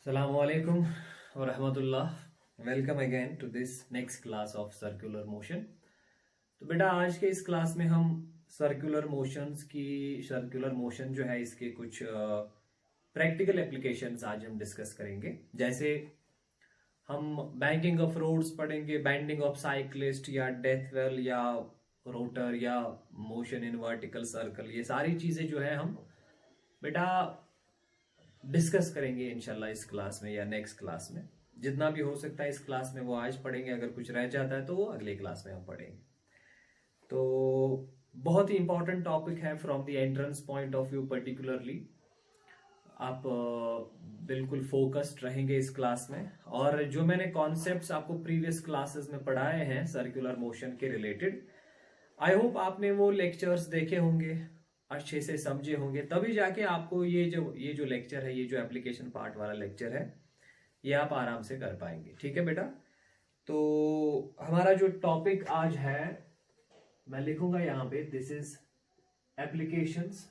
Assalamu alaikum wa rahmatullah. Welcome again to this next class of circular motion. तो बेटा आज के इस क्लास में हम सर्कुलर मोशन जो है इसके कुछ प्रैक्टिकल एप्लीकेशंस आज हम डिस्कस करेंगे। जैसे हम बैंकिंग ऑफ रोड्स पढ़ेंगे, बैंडिंग ऑफ साइक्लिस्ट या डेथ वेल या रोटर या मोशन इन वर्टिकल सर्कल, ये सारी चीजें जो है हम बेटा डिस्कस करेंगे इंशाल्लाह इस क्लास में या नेक्स्ट क्लास में। जितना भी हो सकता है इस क्लास में वो आज पढ़ेंगे, अगर कुछ रह जाता है तो वो अगले क्लास में हम पढ़ेंगे। तो बहुत ही इंपॉर्टेंट टॉपिक है from the entrance point of view particularly. आप बिल्कुल फोकस्ड रहेंगे इस क्लास में, और जो मैंने कॉन्सेप्ट्स आपको प्रीवियस क्लासेस में पढ़ाए हैं सर्कुलर मोशन के रिलेटेड, आई होप आपने वो लेक्चर्स देखे होंगे, अच्छे से समझे होंगे, तभी जाके आपको ये जो लेक्चर है, ये जो एप्लीकेशन पार्ट वाला लेक्चर है, ये आप आराम से कर पाएंगे। ठीक है बेटा। तो हमारा जो टॉपिक आज है मैं लिखूंगा यहाँ पे, this is applications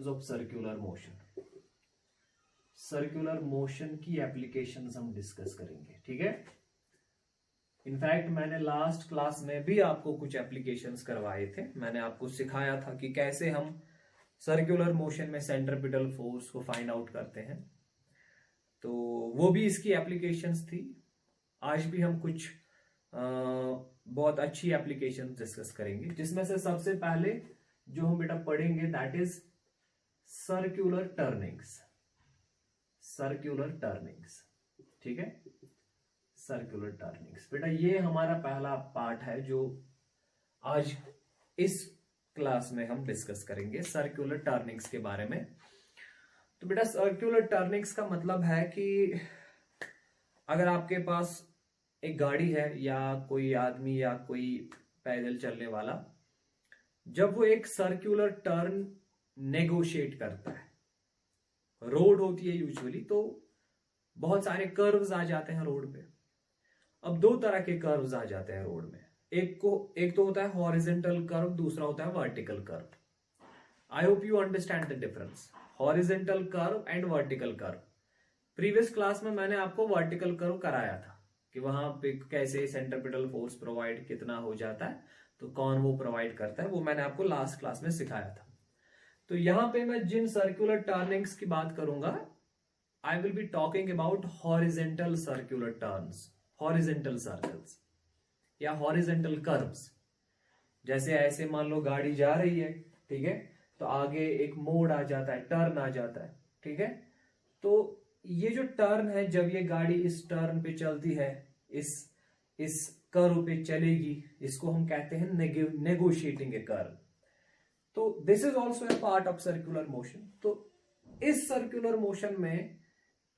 of circular motion. Circular motion की एप्लीकेशंस हम डिस्कस करेंगे। ठीक है। इनफैक्ट मैंने लास्ट क्लास में भी आपको कुछ एप्लीकेशंस करवाए थे। मैंने आपको सिखाया था कि कैसे हम सर्कुलर मोशन में सेंट्रिपिटल फोर्स को फाइंड आउट करते हैं, तो वो भी इसकी एप्लीकेशंस थी। आज भी हम कुछ बहुत अच्छी एप्लीकेशंस डिस्कस करेंगे, जिसमें से सबसे पहले जो हम बेटा पढ़ेंगे दैट इज सर्कुलर टर्निंग्स। ठीक है, सर्कुलर टर्निंग्स। बेटा ये हमारा पहला पार्ट है जो आज इस क्लास में हम डिस्कस करेंगे सर्कुलर टर्निंग्स के बारे में। तो बेटा सर्कुलर टर्निंग्स का मतलब है कि अगर आपके पास एक गाड़ी है या कोई आदमी या कोई पैदल चलने वाला, जब वो एक सर्कुलर टर्न नेगोशिएट करता है, रोड होती है यूजुअली, तो बहुत सारे कर्व्स आ जाते हैं रोड पे। अब दो तरह के कर्व्स आ जाते हैं रोड में। एक तो होता है हॉरिजॉन्टल कर्व, दूसरा होता है vertical curve. I hope you understand the difference, horizontal curve and vertical curve. Previous class में मैंने आपको वर्टिकल कर्व कराया था कि वहां पे कैसे सेंट्रिपिटल फोर्स प्रोवाइड कितना हो जाता है, तो कौन वो प्रोवाइड करता है, वो मैंने आपको लास्ट क्लास में सिखाया था। तो यहां पे मैं जिन सर्कुलर टर्निंग्स की बात करूंगा, I will be talking about horizontal circular turns, horizontal circles या हॉरिजॉन्टल कर्व्स। जैसे ऐसे मान लो गाड़ी जा रही है, ठीक है, तो आगे एक मोड़ आ जाता है, टर्न आ जाता है। ठीक है, तो ये जो टर्न है, जब ये गाड़ी इस टर्न पे चलती है, इस कर्व पे चलेगी, इसको हम कहते हैं नेगोशिएटिंग ए कर्व। तो this is also a part of circular motion. तो इस सर्कुलर मोशन में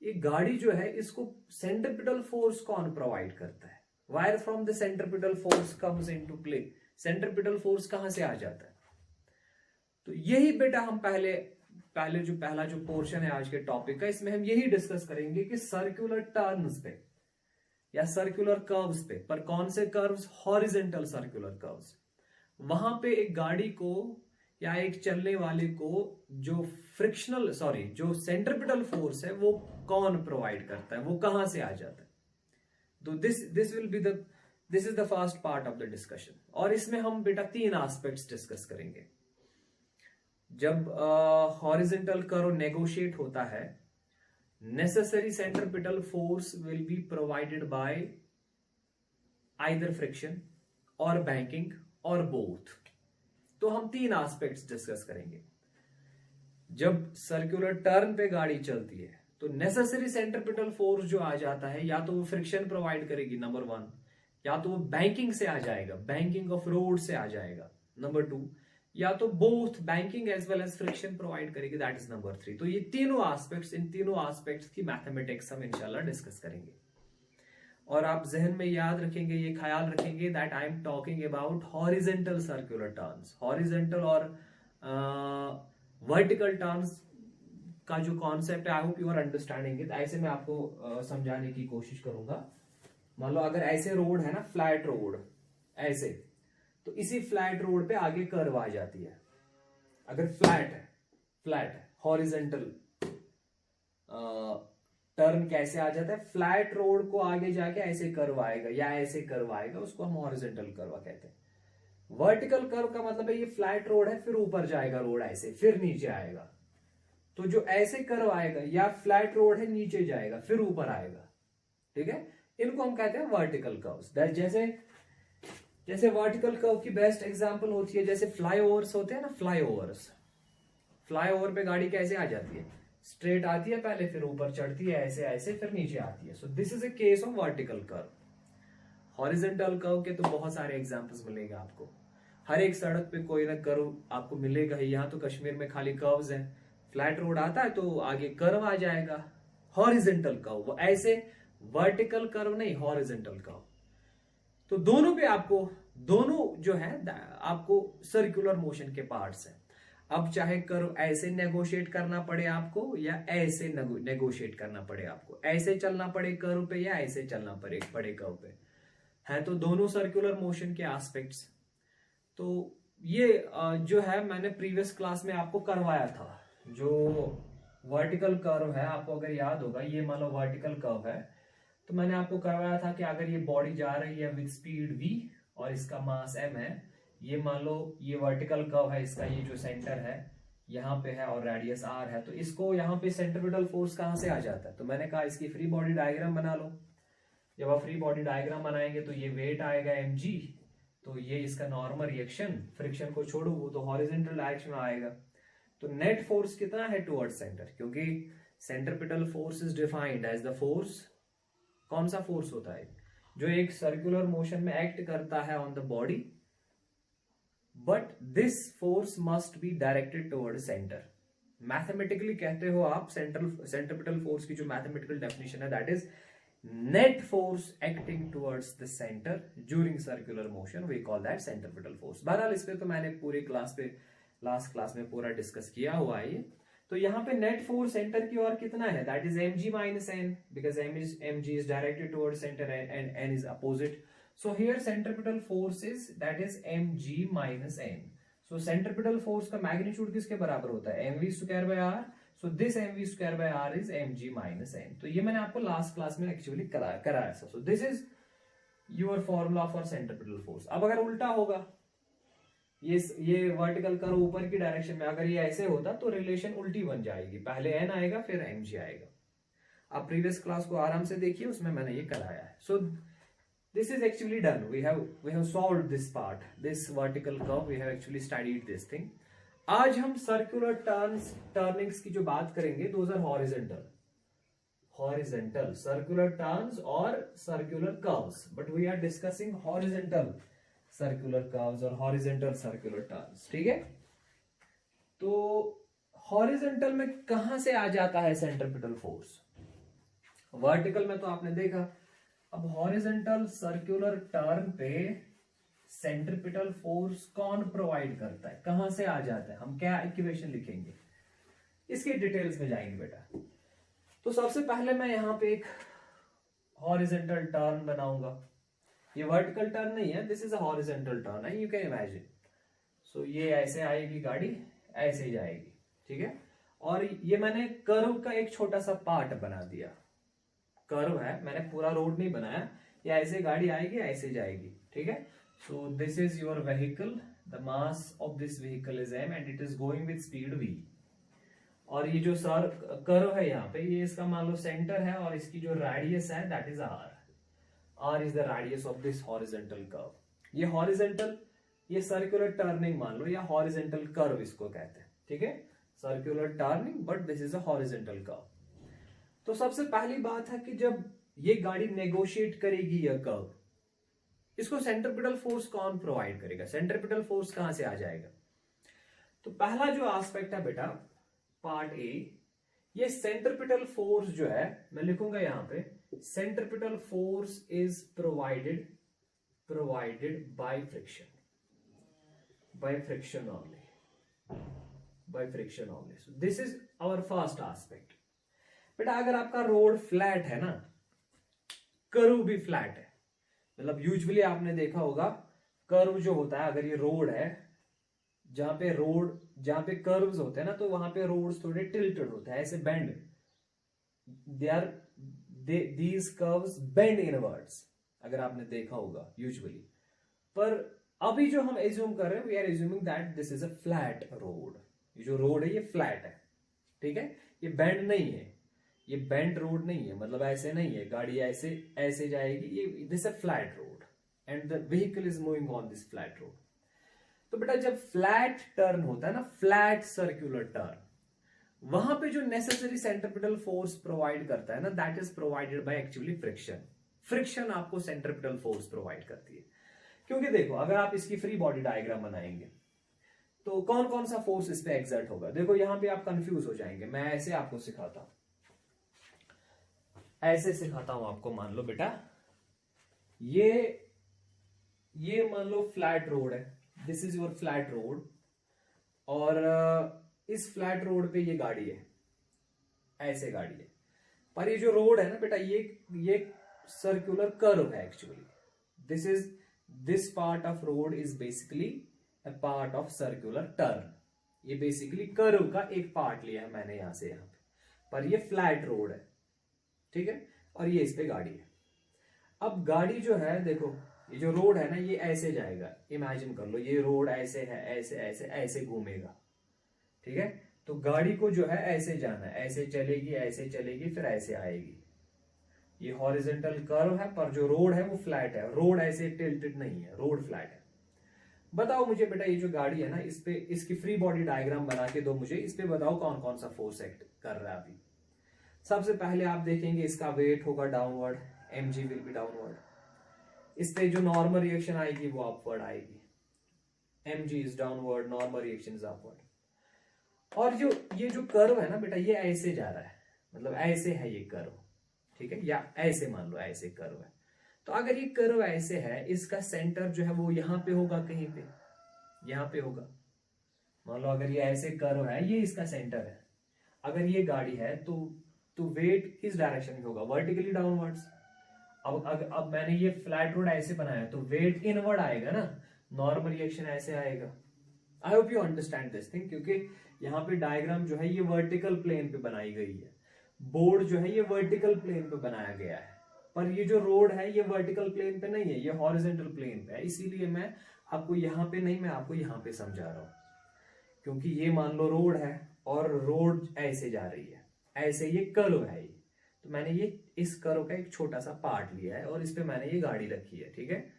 ये गाड़ी जो है, इसको सेंट्रिपिटल फोर्स कौन प्रोवाइड करता है? Wire from the centripetal force comes into play. Centripetal force कहां से आ जाता है? तो यही बेटा हम पहला जो पोर्शन है आज के टॉपिक का, इसमें हम यही डिस्कस करेंगे कि सर्कुलर टर्न्स पे या सर्कुलर कर्व्स पे, पर कौन से कर्व्स? Horizontal circular curves. वहां पे एक गाड़ी को या एक चलने वाले को जो जो सेंट्रिपिटल फोर्स है, वो कौन प्रोवाइड करता है, वो कहां से आ जाता है? तो this is the first part of the discussion. और इसमें हम बेटा तीन एस्पेक्ट्स डिस्कस करेंगे। जब हॉरिजॉन्टल कर्व नेगोशिएट होता है, necessary centripetal force will be provided by either friction और बैंकिंग और बोथ। तो हम तीन एस्पेक्ट्स डिस्कस करेंगे। जब सर्कुलर टर्न पे गाड़ी चलती है, तो नेसेसरी सेंट्रिपिटल फोर्स जो आ जाता है, या तो वो फ्रिक्शन प्रोवाइड करेगी नंबर 1, या तो वो बैंकिंग से आ जाएगा, बैंकिंग ऑफ रोड से आ जाएगा नंबर 2, या तो both banking as well as friction provide करेगी, दैट इज नंबर 3। तो ये तीनों एस्पेक्ट्स, इन तीनों एस्पेक्ट्स की मैथमेटिक्स हम इंशाल्लाह डिस्कस करेंगे। और आप जहन में याद रखेंगे, ये ख्याल रखेंगे that I am talking about horizontal circular turns. Horizontal और वर्टिकल टर्न्स का जो कॉन्सेप्ट है, I hope you are understanding it. ऐसे मैं आपको समझाने की कोशिश करूंगा। मान लो अगर ऐसे रोड है ना, फ्लैट रोड ऐसे, तो इसी फ्लैट रोड पे आगे कर्व आ जाती है। अगर फ्लैट है हॉरिजेंटल टर्न कैसे आ जाता है, फ्लैट रोड को आगे जाके ऐसे कर्व आएगा या ऐसे कर्व आएगा, उसको हम हॉरिजॉन्टल कर्व कहते हैं। वर्टिकल कर्व का मतलब है ये फ्लैट रोड है, फिर ऊपर जाएगा रोड ऐसे, फिर नीचे आएगा। तो जो ऐसे कर्व आएगा या फ्लैट रोड है, नीचे जाएगा फिर ऊपर आएगा, ठीक है, इनको हम कहते हैं वर्टिकल कर्व्स। जैसे जैसे वर्टिकल कर्व की बेस्ट एग्जांपल होती है जैसे फ्लाईओवर्स होते हैं ना, फ्लाईओवर पे गाड़ी कैसे आ जाती है, स्ट्रेट आती है पहले, फिर ऊपर चढ़ती है ऐसे ऐसे, फिर नीचे आती है। So this is a case of vertical curve. Horizontal curve के तो बहुत सारे एग्जांपल्स मिलेंगे आपको, हर एक सड़क पे कोई ना कर्व आपको मिलेगा ही। यहाँ तो कश्मीर में खाली कर्व्स हैं, फ्लैट रोड आता है तो आगे कर्व आ जाएगा, हॉरिजॉन्टल कर्व, वो ऐसे वर्टिकल कर्व नहीं, हॉरिजॉन्टल कर्व। तो दोनों पे आपको, दोनों जो है आपको सर्कुलर मोशन के पार्ट्स हैं। अब चाहे कर्व ऐसे नेगोशिएट करना पड़े आपको या ऐसे नेगोशिएट करना पड़े आपको, ऐसे चलना पड़े कर्व पे या ऐसे चलना पड़े कर्व पे, है तो दोनों सर्कुलर मोशन के एस्पेक्ट्स। तो ये जो है मैंने प्रीवियस क्लास में आपको करवाया था, जो वर्टिकल कर्व है, आपको अगर याद होगा, ये मान लो वर्टिकल कर्व है, तो मैंने आपको करवाया था कि अगर ये बॉडी जा रही है विद स्पीड v और इसका मास m है, ये मान लो ये वर्टिकल कर्व है, इसका ये जो सेंटर है यहाँ पे है और रेडियस r है, तो इसको यहाँ पे सेंट्रीपिटल फोर्स कहाँ से आ जाता है, तो मैंने कहा इसकी फ्री बॉडी डायग्राम बना लो। जब आप फ्री बॉडी डायग्राम बनाएंगे तो ये वेट आएगा mg, तो ये इसका नॉर्मल रिएक्शन, फ्रिक्शन को छोड़ो वो तो हॉरिजॉन्टल डायरेक्शन में आएगा। तो नेट फोर्स कितना है टुवर्ड्स सेंटर, क्योंकि centripetal force is defined as the force, कौन सा फोर्स होता है जो एक सर्कुलर मोशन में एक्ट करता है on the body, but this force must be directed toward centre. Mathematically कहते हो आप, सेंट्रीपिटल फोर्स की जो मैथमेटिकल डेफिनेशन है that is net force acting towards the centre during circular motion, we call that centripetal force. बहरहाल इस पे तो मैंने पूरी क्लास पे, लास्ट क्लास में पूरा डिस्कस किया हुआ है ये। तो यहाँ पे नेट फोर्स सेंटर की ओर कितना है, that is mg minus n, because mg is directed towards center and n is opposite. So here centripetal force is that is mg minus n. So centripetal force का magnitude किसके बराबर होता है, mv square by r. So this mv square by r is mg minus n. तो ये मैंने आपको last class में एक्चुअली कराया था. So this is your formula for centripetal force. अब अगर उल्टा होगा, ये वर्टिकल कर्व ऊपर की डायरेक्शन में अगर ये ऐसे होता तो रिलेशन उल्टी बन जाएगी, पहले n आएगा फिर mg आएगा। आप प्रीवियस क्लास को आराम से देखिए, उसमें मैंने ये कराया है। So this is actually done, we have solved this part, this vertical curve, we have actually studied this thing. आज हम सर्कुलर टर्निंग्स की जो बात करेंगे, those are horizontal circular turns और circular curves, but we are discussing horizontal circular curves और horizontal circular turns, ठीक है। तो हॉरिजॉन्टल में कहां से आ जाता है सेंट्रीपिटल फोर्स, वर्टिकल में तो आपने देखा। अब हॉरिजॉन्टल सर्कुलर टर्न पे सेंट्रीपिटल फोर्स कौन प्रोवाइड करता है, कहां से आ जाता है, हम क्या इक्वेशन लिखेंगे, इसके डिटेल्स में जाएंगे बेटा। तो सबसे पहले मैं यहां पे एक हॉरिजॉन्टल टर्न बनाऊंगा, ये वर्टिकल टर्न नहीं है, this is a horizontal turn है, यू कैन इमेजिन। सो ये ऐसे आएगी गाड़ी, ऐसे जाएगी, ठीक है। और ये मैंने कर्व का एक छोटा सा पार्ट बना दिया, कर्व है, मैंने पूरा रोड नहीं बनाया, ये ऐसे गाड़ी आएगी ऐसे जाएगी, ठीक है। So this is your vehicle, the mass of this vehicle is m and it is going with speed v। और ये जो कर्व है यहाँ पे, ये इसका मान लो सेंटर है और इसकी जो रेडियस है that is r is the radius of this horizontal curve. ये horizontal, ये circular turning मान लो, या horizontal curve इसको कहते हैं, ठीक है, circular turning, but this is a horizontal curve. तो सबसे पहली बात है कि जब ये गाड़ी नेगोशिएट करेगी यह कर्व, इसको सेंट्रीपिटल फोर्स कौन प्रोवाइड करेगा, सेंट्रीपिटल फोर्स कहां से आ जाएगा। तो पहला जो एस्पेक्ट है बेटा, पार्ट ए, ये सेंट्रीपिटल फोर्स जो है, मैं लिखूंगा यहां पे, centripetal force is provided by friction only. So this is our first aspect. बेटा अगर आपका रोड फ्लैट है ना, कर्व भी फ्लैट है, मतलब यूजुअली आपने देखा होगा कर्व जो होता है, अगर ये रोड है, जहां पे कर्व्स होते हैं ना, तो वहां पे रोड्स थोड़े टिल्टेड होते हैं, ऐसे bend, these curves bend inwards, अगर आपने देखा होगा यूजुअली। पर अभी जो हम एज्यूम कर रहे हैं, we are assuming that this is a flat road. ये जो रोड है ये फ्लैट है, ठीक है, ये बेंड नहीं है, ये बेंड रोड नहीं है, मतलब ऐसे नहीं है गाड़ी ऐसे ऐसे जाएगी, ये this a flat road and the vehicle is moving on this flat road. तो बेटा जब फ्लैट टर्न होता है ना, फ्लैट सर्कुलर टर्न, वहां पे जो नेसेसरी सेंट्रिपिटल फोर्स प्रोवाइड करता है ना, that is provided by actually friction. Friction आपको सेंट्रिपिटल फोर्स प्रोवाइड करती है। क्योंकि देखो अगर आप इसकी फ्री बॉडी डायग्राम बनाएंगे तो कौन कौन सा फोर्स इस पे एग्जर्ट होगा, देखो यहां पे आप कंफ्यूज हो जाएंगे। मैं ऐसे आपको सिखाता हूं, ऐसे सिखाता हूं आपको। मान लो बेटा ये मान लो फ्लैट रोड है, this is your flat road, और इस फ्लैट रोड पे ये गाड़ी है, ऐसे गाड़ी है। पर ये जो रोड है ना बेटा, ये सर्कुलर कर्व है actually. This part of road is basically a part of circular turn. ये बेसिकली कर्व का एक पार्ट लिया है मैंने यहां से यहां पे, पर ये फ्लैट रोड है, ठीक है, और ये इस पे गाड़ी है। अब गाड़ी जो है, देखो ये जो रोड है ना, ये ऐसे जाएगा, इमेजिन कर लो ये रोड ऐसे है, ऐसे ऐसे ऐसे घूमेगा, ठीक है। तो गाड़ी को जो है ऐसे जाना है, ऐसे चलेगी फिर ऐसे आएगी। ये हॉरिजॉन्टल कर्व है, पर जो रोड है वो फ्लैट है। रोड ऐसे टिल्टेड नहीं है, रोड फ्लैट है। बताओ मुझे बेटा ये जो गाड़ी है ना, इस पे इसकी फ्री बॉडी डायग्राम बना के दो मुझे, इस पे बताओ कौन कौन सा फोर्स एक्ट कर रहा है अभी। सबसे पहले आप देखेंगे इसका वेट होगा downward, mg will be downward. इस पे जो नॉर्मल रिएक्शन आएगी वो अपवर्ड आएगी, mg is downward, normal reaction is upward. और ये जो कर्व है ना बेटा, ये ऐसे जा रहा है, मतलब ऐसे है ये कर्व, ठीक है, या ऐसे मान लो ऐसे कर्व है। तो अगर ये कर्व ऐसे है, इसका सेंटर जो है वो यहां पे होगा, कहीं पे यहां पे होगा। मान लो अगर ये ऐसे कर्व है, ये इसका सेंटर है। अगर ये गाड़ी है तो वेट किस डायरेक्शन में होगा, वर्टिकली डाउनवर्ड्स। अब मैंने ये फ्लैट रोड ऐसे बनाया तो वेट इनवर्ड आएगा ना, नॉर्मल रिएक्शन ऐसे आएगा। आई hope you understand this thing, क्योंकि यहाँ पे डायग्राम जो है ये वर्टिकल प्लेन पे बनाई गई है, बोर्ड जो है ये वर्टिकल प्लेन पे बनाया गया है, पर ये जो रोड है ये वर्टिकल प्लेन पे नहीं है, ये हॉरिजॉन्टल प्लेन पे है। इसीलिए मैं आपको यहाँ पे नहीं, मैं आपको यहाँ पे समझा रहा हूँ। क्योंकि ये मान लो रोड है और रोड ऐसे जा रही है, ऐसे ये कर्व है, ये तो मैंने ये इस कर्व का एक छोटा सा पार्ट लिया है और इस पे मैंने ये गाड़ी रखी है, ठीक है।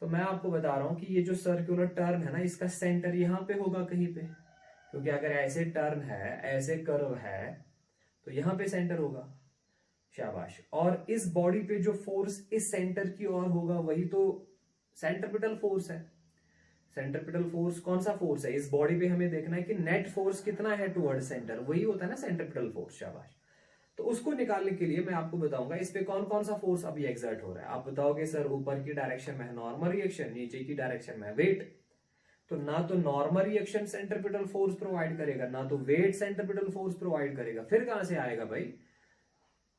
तो मैं आपको बता रहा हूं कि ये जो सर्कुलर टर्न है ना, इसका सेंटर यहां पे होगा कहीं पे, क्योंकि अगर ऐसे टर्न है, ऐसे कर्व है, तो यहां पे सेंटर होगा। शाबाश। और इस बॉडी पे जो फोर्स इस सेंटर की ओर होगा वही तो सेंट्रिपिटल फोर्स है। सेंट्रिपिटल फोर्स कौन सा फोर्स है इस बॉडी पे, हमें देखना है कि नेट फोर्स कितना है टुवर्ड सेंटर, वही होता है ना सेंट्रिपिटल फोर्स। शाबाश। तो उसको निकालने के लिए मैं आपको बताऊंगा इस पे कौन कौन सा फोर्स अभी एक्सर्ट हो रहा है। आप बताओगे सर ऊपर की डायरेक्शन में है नॉर्मल रिएक्शन, नीचे की डायरेक्शन में है वेट। तो ना तो normal reaction centripetal force provide करेगा, ना तो वेट सेंट्रिपिटल फोर्स प्रोवाइड करेगा, फिर कहां से आएगा भाई।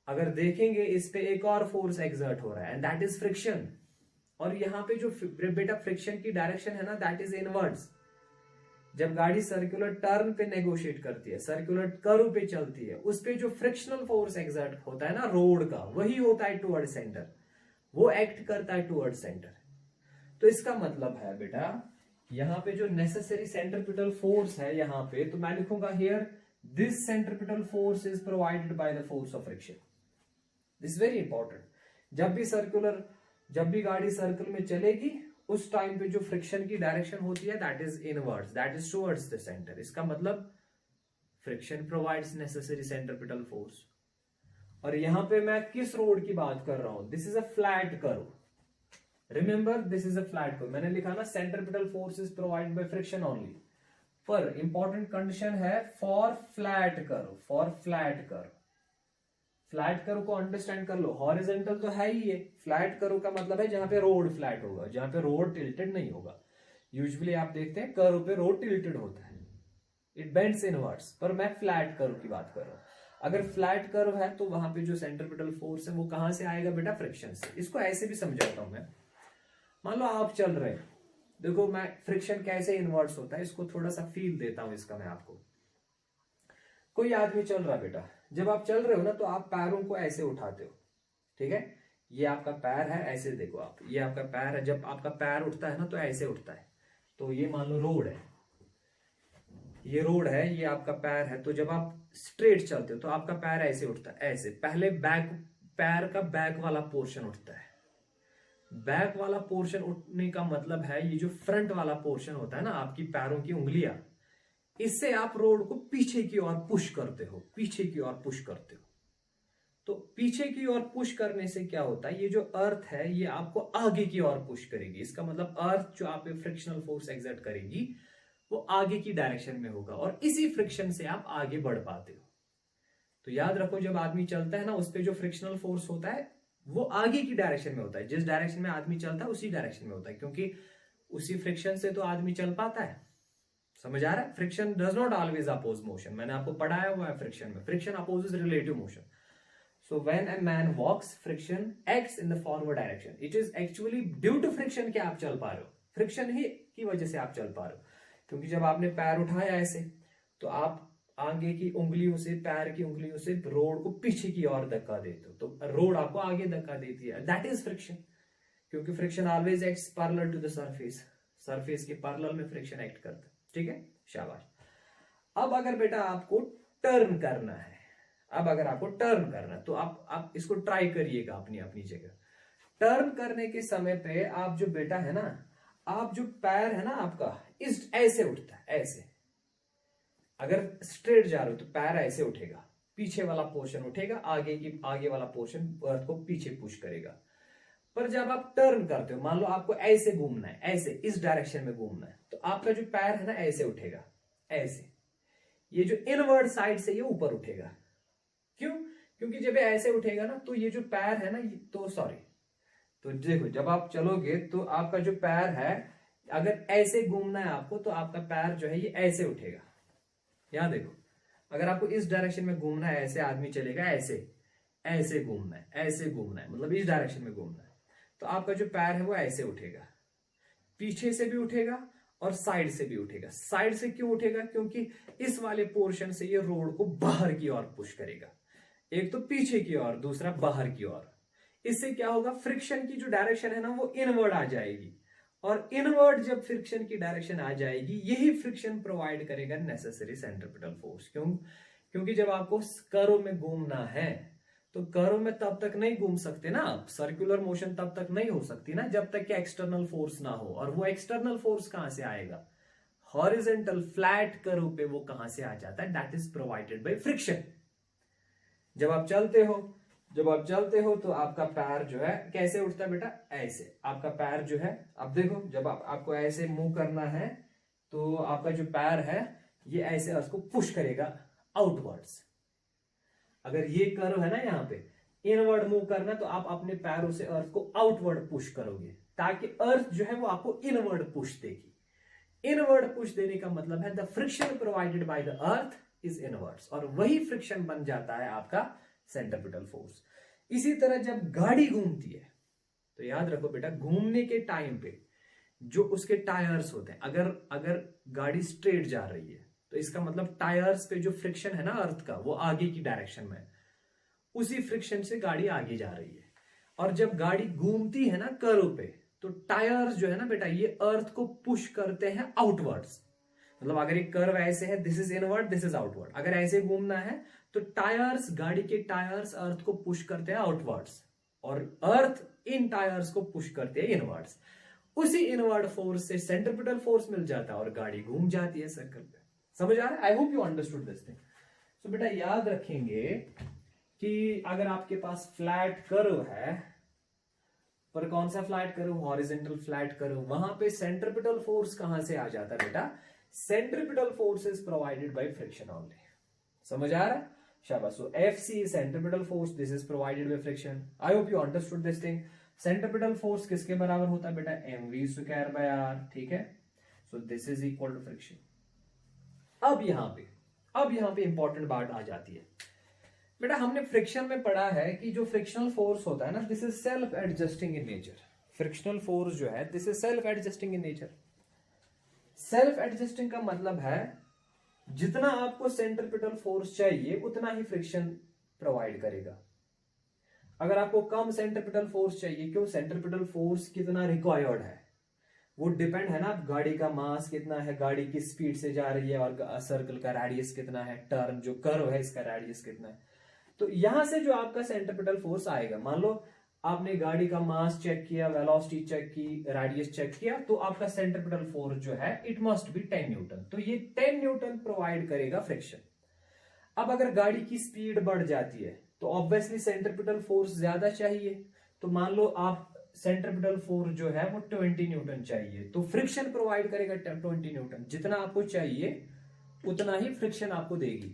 अगर देखेंगे इस पे एक और फोर्स एक्सर्ट हो रहा है एंड दैट इज फ्रिक्शन। और यहां पे जो बेटा फ्रिक्शन की डायरेक्शन है ना, दैट इज इनवर्ड्स। जब गाड़ी सर्कुलर टर्न पे नेगोशिएट करती है, सर्कुलर कर्व पे चलती है, उस पे जो फ्रिक्शनल फोर्स एक्सर्ट होता है ना रोड का, वही होता है टुवर्ड सेंटर, वो एक्ट करता है टुवर्ड सेंटर। तो इसका मतलब है बेटा यहां पे जो नेसेसरी सेंट्रिपिटल फोर्स है यहां पे, तो मैं लिखूंगा here this centripetal force is provided by the force of friction. This very important. जब भी गाड़ी सर्कल में चलेगी उस टाइम पे जो फ्रिक्शन की डायरेक्शन होती है that is inwards, that is towards the centre. इसका मतलब friction provides necessary centripetal force. और यहां पे मैं किस रोड की बात कर रहा हूं, this is a flat curve. Remember this is a flat curve. मैंने लिखा ना centripetal force is provided by friction only, पर इंपॉर्टेंट कंडीशन है for flat curve. For flat curve, flat curve को अंडरस्टैंड कर लो। हॉरिजॉन्टल तो है ही है, फ्लैट कर्व का मतलब है जहां पे रोड फ्लैट होगा, जहां पे रोड टिल्टेड नहीं होगा। यूजुअली आप देखते हैं कर्व पे रोड टिल्टेड होता है, इट बेंड्स इनवर्ड्स, पर मैं फ्लैट कर्व की बात कर रहा हूं। अगर फ्लैट कर्व है तो वहां पे जो सेंट्रिपिटल फोर्स है वो कहां से आएगा बेटा, फ्रिक्शन से। इसको ऐसे भी समझाता हूं मैं। मान लो आप चल रहे हैं, देखो मैं फ्रिक्शन कैसे इनवर्ड्स होता है इसको थोड़ा सा फील देता हूं इसका मैं आपको। कोई आदमी चल रहा बेटा, जब आप चल रहे हो ना तो आप पैरों को ऐसे उठाते हो, ठीक है, ये आपका पैर है, ऐसे देखो आप, ये आपका पैर है, जब आपका पैर उठता है ना तो ऐसे उठता है, तो ये मान लो रोड है, ये रोड है, ये आपका पैर है, तो जब आप स्ट्रेट चलते हो तो आपका पैर ऐसे उठता है, ऐसे पहले बैक, पैर का बैक वाला पोर्शन उठता है। बैक वाला पोर्शन उठने का मतलब है ये जो फ्रंट वाला पोर्शन होता है ना आपकी पैरों की उंगलियां, इससे आप रोड को पीछे की ओर पुश करते हो, पीछे की ओर पुश करते हो। तो पीछे की ओर पुश करने से क्या होता है, ये जो अर्थ है ये आपको आगे की ओर पुश करेगी। इसका मतलब अर्थ जो आप पे फ्रिक्शनल फोर्स एक्सर्ट करेगी वो आगे की डायरेक्शन में होगा और इसी फ्रिक्शन से आप आगे बढ़ पाते हो। तो याद रखो जब आदमी चलता है ना उस पे जो फ्रिक्शनल फोर्स होता है वो आगे की डायरेक्शन में होता है, जिस डायरेक्शन में आदमी चलता है उसी डायरेक्शन में होता है, क्योंकि उसी फ्रिक्शन से तो आदमी चल पाता है। समझ आ रहा है? Friction does not always oppose motion, मैंने आपको पढ़ाया हुआ है फ्रिक्शन में, friction opposes relative motion. So when a man walks, friction acts in the forward direction. It is actually due to friction कि आप चल पा रहे हो, फ्रिक्शन ही की वजह से आप चल पा रहे हो, क्योंकि जब आपने पैर उठाया ऐसे तो आप आगे की उंगलियों से, पैर की उंगलियों से रोड को पीछे की ओर धक्का देते हो, तो रोड आपको आगे धक्का देती है, दैट इज फ्रिक्शन। क्योंकि friction always acts parallel to the surface, surface के पैरेलल में फ्रिक्शन एक्ट करता है, ठीक है, शाबाश। अब अगर बेटा आपको टर्न करना है, अब अगर आपको टर्न करना है तो आप इसको ट्राई करिएगा अपनी अपनी जगह। टर्न करने के समय पे आप जो बेटा है ना, आप जो पैर है ना आपका इस ऐसे उठता है, ऐसे अगर स्ट्रेट जा रहे हो तो पैर ऐसे उठेगा, पीछे वाला पोर्शन उठेगा, आगे वाला पोर्शन अर्थ को पीछे पुश करेगा। पर जब आप टर्न करते हो, मान लो आपको ऐसे घूमना है, ऐसे इस डायरेक्शन में घूमना है, तो आपका जो पैर है ना ऐसे उठेगा, ऐसे, ये जो इनवर्ड साइड से ये ऊपर उठेगा। क्यों? क्योंकि जब ऐसे उठेगा ना तो ये जो पैर है ना, तो सॉरी, तो देखो जब आप चलोगे तो आपका जो पैर है अगर ऐसे घूमना है आपको तो आपका पैर जो है ये ऐसे उठेगा। यहां देखो, अगर आपको इस डायरेक्शन में घूमना है, ऐसे आदमी चलेगा, ऐसे ऐसे घूमना है, ऐसे घूमना है, मतलब इस डायरेक्शन में घूमना है, तो आपका जो पैर है वो ऐसे उठेगा, पीछे से भी उठेगा और साइड से भी उठेगा। साइड से क्यों उठेगा? क्योंकि इस वाले पोर्शन से ये रोड को बाहर की ओर पुश करेगा, एक तो पीछे की ओर, दूसरा बाहर की ओर। इससे क्या होगा, फ्रिक्शन की जो डायरेक्शन है ना वो इनवर्ड आ जाएगी, और इनवर्ड जब फ्रिक्शन की डायरेक्शन आ जाएगी यही फ्रिक्शन प्रोवाइड करेगा नेसेसरी सेंट्रिपिटल फोर्स। क्योंकि जब आपको कर्व में घूमना है तो कर्व में तब तक नहीं घूम सकते ना आप, सर्कुलर मोशन तब तक नहीं हो सकती ना जब तक कि एक्सटर्नल फोर्स ना हो। और वो एक्सटर्नल फोर्स कहां से आएगा? हॉरिजॉन्टल फ्लैट कर्व पे वो कहां से आ जाता है? That is provided by friction. जब आप चलते हो तो आपका पैर जो है कैसे उठता है बेटा? ऐसे। आपका पैर जो है, अब देखो जब आपको ऐसे मूव करना है तो आपका जो पैर है ये ऐसे उसको पुश करेगा आउटवर्ड्स। अगर ये कर्व है ना यहाँ पे, इनवर्ड मूव करना है तो आप अपने पैरों से अर्थ को आउटवर्ड पुश करोगे, ताकि अर्थ जो है वो आपको इनवर्ड पुश देगी। इनवर्ड पुश देने का मतलब है the friction provided by the earth is inwards, और वही फ्रिक्शन बन जाता है आपका सेंट्रिपिटल फोर्स। इसी तरह जब गाड़ी घूमती है तो याद रखो बेटा, घूमने के टाइम पे जो उसके टायर्स होते हैं, अगर गाड़ी स्ट्रेट जा रही है तो इसका मतलब टायर्स पे जो फ्रिक्शन है ना अर्थ का वो आगे की डायरेक्शन में, उसी फ्रिक्शन से गाड़ी आगे जा रही है। और जब गाड़ी घूमती है ना कर्व पे तो टायर्स जो है ना बेटा ये अर्थ को पुश करते हैं आउटवर्ड्स। मतलब अगर एक कर्व ऐसे है, this is inward, this is outward, अगर ऐसे घूमना है तो टायर्स, गाड़ी के टायर्स अर्थ को पुश करते हैं आउटवर्ड्स, और अर्थ इन टायर्स को पुश करते हैं इनवर्ड्स। उसी इनवर्ड फोर्स से सेंट्रिपिटल फोर्स मिल जाता है और गाड़ी घूम जाती है सर्कल पे। समझ आ रहा है? I hope you understood this thing. So बेटा याद रखेंगे कि अगर आपके पास फ्लैट कर्व है, पर कौन सा flat curve? Horizontal flat curve, वहां पे सेंट्रिपिटल फोर्स कहां से आ जाता है बेटा? Centripetal force is provided by friction only. समझ आ रहा है? शाबाश। सो FC is centripetal force, this is provided by friction. I hope you understood this thing. Centripetal force किसके बराबर होता है बेटा? mv स्क्वायर बाय r, ठीक है। So this is equal to friction. अब यहां पे इंपॉर्टेंट बात आ जाती है बेटा, हमने फ्रिक्शन में पढ़ा है कि जो फ्रिक्शनल फोर्स होता है ना, this is self adjusting in nature. Frictional force जो है this is self adjusting in nature. Self adjusting का मतलब है जितना आपको सेंट्रिपिटल फोर्स चाहिए उतना ही फ्रिक्शन प्रोवाइड करेगा। अगर आपको कम सेंट्रिपिटल फोर्स चाहिए, क्यों, सेंट्रिपिटल फोर्स कितना रिक्वायर्ड है वो डिपेंड है ना, गाड़ी का मास कितना है, गाड़ी की स्पीड से जा रही है, और सर्कल का रेडियस कितना है, टर्न जो कर्व है इसका रेडियस कितना है। तो यहां से जो आपका सेंट्रिपिटल फोर्स आएगा, मान लो आपने गाड़ी का मास चेक किया, वेलोसिटी चेक की, रेडियस चेक किया, तो आपका सेंट्रिपिटल फोर्स जो है इट मस्ट बी 10 न्यूटन। तो ये 10 न्यूटन प्रोवाइड करेगा फ्रिक्शन। अब अगर गाड़ी की स्पीड बढ़ जाती है तो ऑब्वियसली सेंट्रिपिटल फोर्स ज्यादा चाहिए। तो मान लो आप सेंट्रिपिटल फोर्स जो है वो 20 न्यूटन चाहिए, तो फ्रिक्शन प्रोवाइड करेगा 20 न्यूटन। जितना आपको चाहिए उतना ही फ्रिक्शन आपको देगी।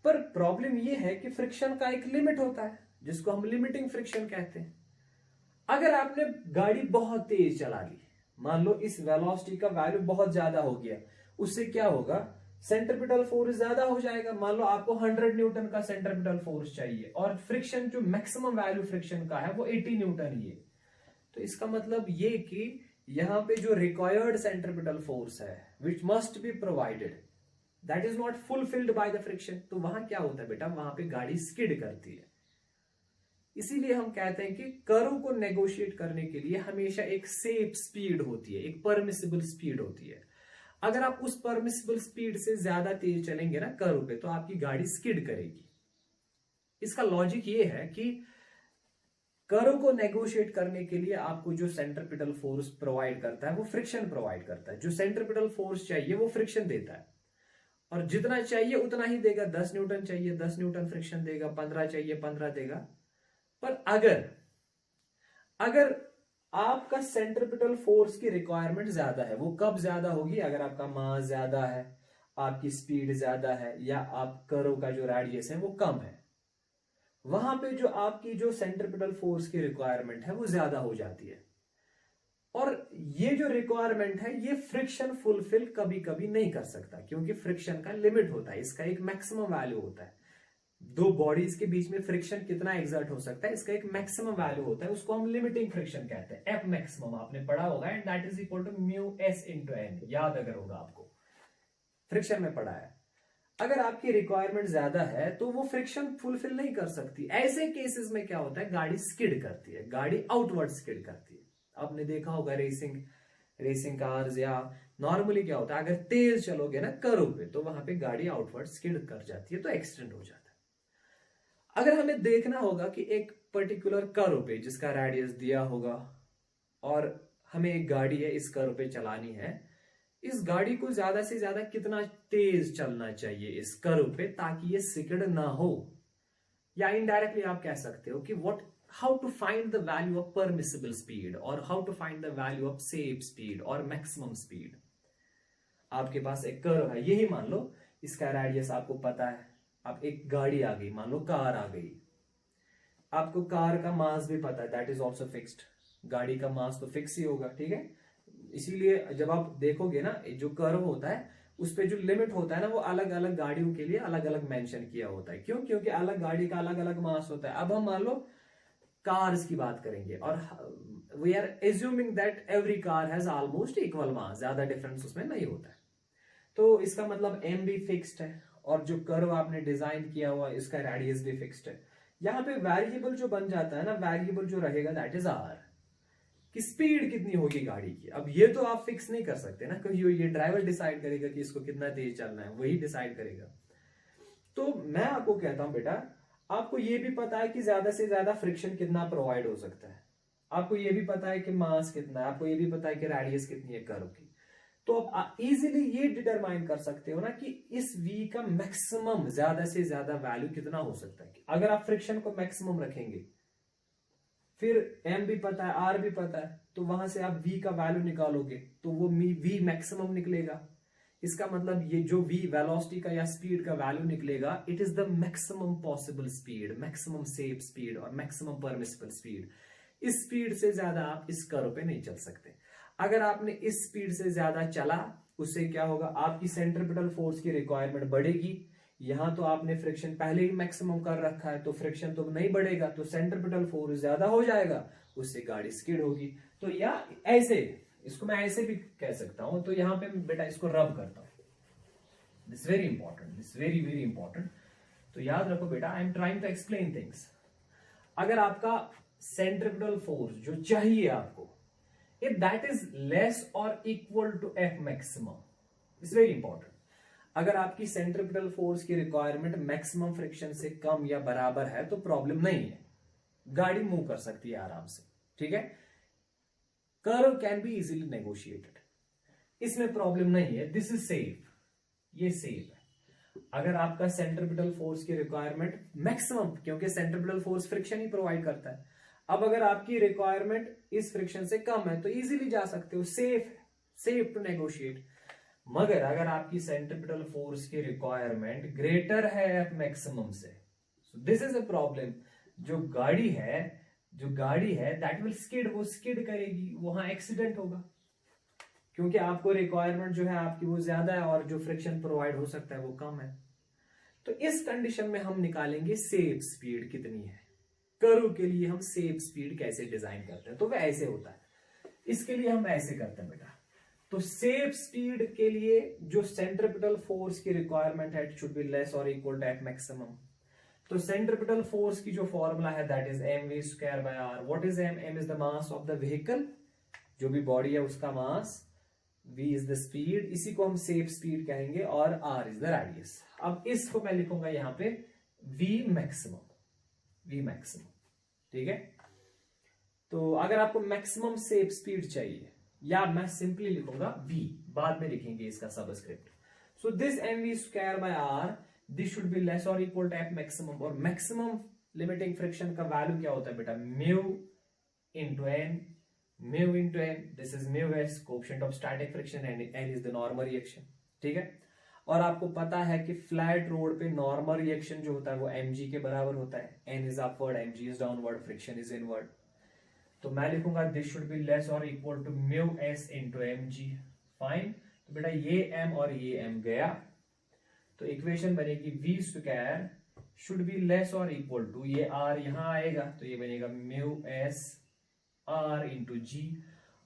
पर प्रॉब्लम ये है कि फ्रिक्शन का एक लिमिट होता है जिसको हम लिमिटिंग फ्रिक्शन कहते हैं। अगर आपने गाड़ी बहुत तेज चला ली, मान लो इस वेलोसिटी का वैल्यू बहुत ज्यादा हो गया, उससे क्या होगा, सेंट्रिपिटल फोर्स ज्यादा हो जाएगा। मान लो आपको 100 न्यूटन का सेंट्रिपिटल फोर्स चाहिए और फ्रिक्शन जो मैक्सिमम वैल्यू फ्रिक्शन का है वो 80 न्यूटन ही है। तो इसका मतलब ये कि यहां पे जो रिक्वायर्ड सेंट्रिपिटल फोर्स है which must be provided that is not fulfilled by the friction. तो वहां क्या होता है बेटा, वहां पे गाड़ी स्किड करती है। इसीलिए हम कहते हैं कि कर्व को नेगोशिएट करने के लिए हमेशा एक सेफ स्पीड होती है, एक परमिसिबल स्पीड होती है। अगर आप उस परमिसिबल स्पीड से ज्यादा तेज चलेंगे ना कर्व पे, तो आपकी गाड़ी स्किड करेगी। इसका लॉजिक ये है कि कर्व को नेगोशिएट करने के लिए आपको जो सेंट्रिपिटल फोर्स प्रोवाइड करता है वो फ्रिक्शन प्रोवाइड करता है। जो सेंट्रिपिटल फोर्स चाहिए वो फ्रिक्शन देता है, और जितना चाहिए उतना ही देगा। 10 न्यूटन चाहिए 10 न्यूटन फ्रिक्शन देगा, 15 चाहिए 15 देगा। पर अगर आपका सेंट्रिपिटल फोर्स की रिक्वायरमेंट ज्यादा है, वो कब ज्यादा होगी, अगर आपका मास ज्यादा है, आपकी स्पीड ज्यादा है, या आप कर्व का जो रेडियस है वो कम है, वहां पे जो आपकी जो सेंट्रिपिटल फोर्स की रिक्वायरमेंट है वो ज्यादा हो जाती है। और ये जो रिक्वायरमेंट है ये फ्रिक्शन फुलफिल कभी कभी नहीं कर सकता, क्योंकि फ्रिक्शन का लिमिट होता है, इसका एक मैक्सिमम वैल्यू होता है। दो बॉडीज के बीच में फ्रिक्शन कितना एग्जर्ट हो सकता है, इसका एक मैक्सिमम वैल्यू होता है, उसको हम लिमिटिंग फ्रिक्शन कहते हैं। एफ मैक्सिमम आपने पढ़ा होगा, and that is equal to mu S into N, याद अगर होगा आपको, फ्रिक्शन में पढ़ा है। अगर आपकी रिक्वायरमेंट ज्यादा है तो वो फ्रिक्शन फुलफिल नहीं कर सकती। ऐसे केसेस में क्या होता है, गाड़ी स्किड करती है, गाड़ी आउटवर्ड स्किड करती है। आपने देखा होगा रेसिंग कार्स, या नॉर्मली क्या होता है, अगर तेज चलोगे ना कर्व पे तो वहां पे गाड़ी आउटवर्ड स्किड कर जाती है, तो एक्सीडेंट हो जाता है। अगर हमें देखना होगा कि एक पर्टिकुलर कर्व पे जिसका रेडियस दिया होगा, और हमें एक गाड़ी है इस कर्व पे चलानी है, इस गाड़ी को ज्यादा से ज्यादा कितना तेज चलना चाहिए इस कर्व पे ताकि ये स्किड ना हो। या इनडायरेक्टली आप कह सकते हो कि how to find the value of permissible speed, और how to find the value of safe speed और मैक्सिमम स्पीड। आपके पास एक कर्व है, यही मान लो इसका रेडियस आपको पता है। अब एक गाड़ी आ गई, मान लो कार आ गई, आपको कार का मास भी पता है, दैट इज ऑल्सो फिक्स्ड। गाड़ी का मास तो फिक्स ही होगा, ठीक है। इसीलिए जब आप देखोगे ना जो कर्व होता है उस पे जो लिमिट होता है ना वो अलग अलग गाड़ियों के लिए अलग अलग मेंशन किया होता है। क्यों? क्योंकि अलग गाड़ी का अलग अलग मास होता है। अब हम मान लो कार्स की बात करेंगे, और we are assuming that every car has almost equal mass, ज्यादा डिफरेंस उसमें नहीं होता है। तो इसका मतलब एम भी फिक्स्ड है, और जो कर्व आपने डिजाइन किया हुआ इसका रेडियस भी फिक्स्ड है। यहाँ पे वेरिएबल जो बन जाता है ना, वेरिएबल जो रहेगा दैट इज आर, कि स्पीड कितनी होगी गाड़ी की। अब ये तो आप फिक्स नहीं कर सकते ना, क्योंकि ये ड्राइवर डिसाइड करेगा कि इसको कितना तेज चलना है, वही डिसाइड करेगा। तो मैं आपको कहता हूं बेटा, आपको ये भी पता है कि ज्यादा से ज्यादा फ्रिक्शन कितना प्रोवाइड हो सकता है, आपको ये भी पता है कि मास कितना है, आपको ये भी पता है कि रेडियस कितनी है कर्व की। तो आप इजीली ये डिटरमाइन कर सकते हो ना कि इस v का मैक्सिमम ज्यादा से ज्यादा वैल्यू कितना हो सकता है। अगर आप फ्रिक्शन को मैक्सिमम रखेंगे, फिर m भी पता है, r भी पता है, तो वहां से आप v का वैल्यू निकालोगे तो वो v मैक्सिमम निकलेगा। इसका मतलब ये जो v वेलोसिटी का या स्पीड का वैल्यू निकलेगा, it is the maximum possible speed, maximum safe speed और मैक्सिमम परमिसिबल स्पीड। इस स्पीड से ज्यादा आप इस कर्व पे नहीं चल सकते। अगर आपने इस स्पीड से ज्यादा चला, उससे क्या होगा, आपकी सेंट्रिपिटल फोर्स की रिक्वायरमेंट बढ़ेगी। यहां तो आपने फ्रिक्शन पहले ही मैक्सिमम कर रखा है, तो फ्रिक्शन तो नहीं बढ़ेगा, तो सेंट्रिपिटल फोर्स ज्यादा हो जाएगा, उससे गाड़ी स्किड होगी। तो या ऐसे, इसको मैं ऐसे भी कह सकता हूं। तो यहां पे बेटा इसको रब करता हूं, this very important, this very very important. तो याद रखो बेटा, I am trying to explain things. अगर आपका सेंट्रिपिटल फोर्स जो चाहिए आपको, इफ दैट इज लेस और equal to F maximum, it's very important. अगर आपकी सेंट्रिपिटल फोर्स की रिक्वायरमेंट मैक्सिमम फ्रिक्शन से कम या बराबर है तो प्रॉब्लम नहीं है, गाड़ी मूव कर सकती है आराम से, ठीक है। Curve can be easily negotiated, इसमें प्रॉब्लम नहीं है, दिस इज सेफ, ये सेफ है। अगर आपका सेंट्रिपिटल फोर्स की रिक्वायरमेंट मैक्सिमम, क्योंकि सेंट्रिपिटल फोर्स फ्रिक्शन ही प्रोवाइड करता है, अब अगर आपकी रिक्वायरमेंट इस फ्रिक्शन से कम है तो इजीली जा सकते हो, सेफ है, सेफ टू नेगोशिएट। मगर अगर आपकी सेंट्रिपिटल फोर्स की रिक्वायरमेंट ग्रेटर है मैक्सिमम से, सो दिस इज अ प्रॉब्लम। जो गाड़ी है दैट विल स्किड, वो स्किड करेगी, वहां एक्सीडेंट होगा, क्योंकि आपको रिक्वायरमेंट जो है आपकी वो ज्यादा है और जो फ्रिक्शन प्रोवाइड हो सकता है वो कम है। तो इस कंडीशन में हम निकालेंगे सेफ स्पीड कितनी है। कर्व के लिए हम सेफ स्पीड कैसे डिजाइन करते हैं, तो वह ऐसे होता है, इसके लिए हम ऐसे करते हैं बेटा। तो सेफ स्पीड के लिए जो सेंट्रिपिटल फोर्स की रिक्वायरमेंट है, इट शुड बी लेस और इक्वल टू एफ मैक्सिमम। तो सेंट्रिपिटल फोर्स की जो फॉर्मूला है that is mv square by r। What is m? m is the mass of the vehicle, जो भी बॉडी है उसका मास, v इज द स्पीड, इसी को हम सेफ स्पीड कहेंगे, और r इज द रेडियस। अब इसको मैं लिखूंगा यहां पे v मैक्सिमम, ठीक है। तो अगर आपको मैक्सिमम सेफ स्पीड चाहिए, या मैं सिंपली लिखूंगा v, बाद में लिखेंगे इसका subscript. So this mv square by r, this should be less और इक्वल टू एफ मैक्सिमम। और मैक्सिमम लिमिटिंग फ्रिक्शन का वैल्यू क्या होता है बेटा? Mu into N, this is mu S, coefficient of static friction, and N is the normal reaction, ठीक है। और आपको पता है कि फ्लैट रोड पे नॉर्मल रिएक्शन जो होता है वो mg के बराबर होता है, n is upward, mg is downward, friction is inward. तो मैं लिखूंगा दिस शुड बी लेस और equal to mu S into mg, fine. तो बेटा ये m और ये m गया, तो इक्वेशन बनेगी v square should be less और इक्वल टू, ये r यहां आएगा तो ये बनेगा mu S r into G,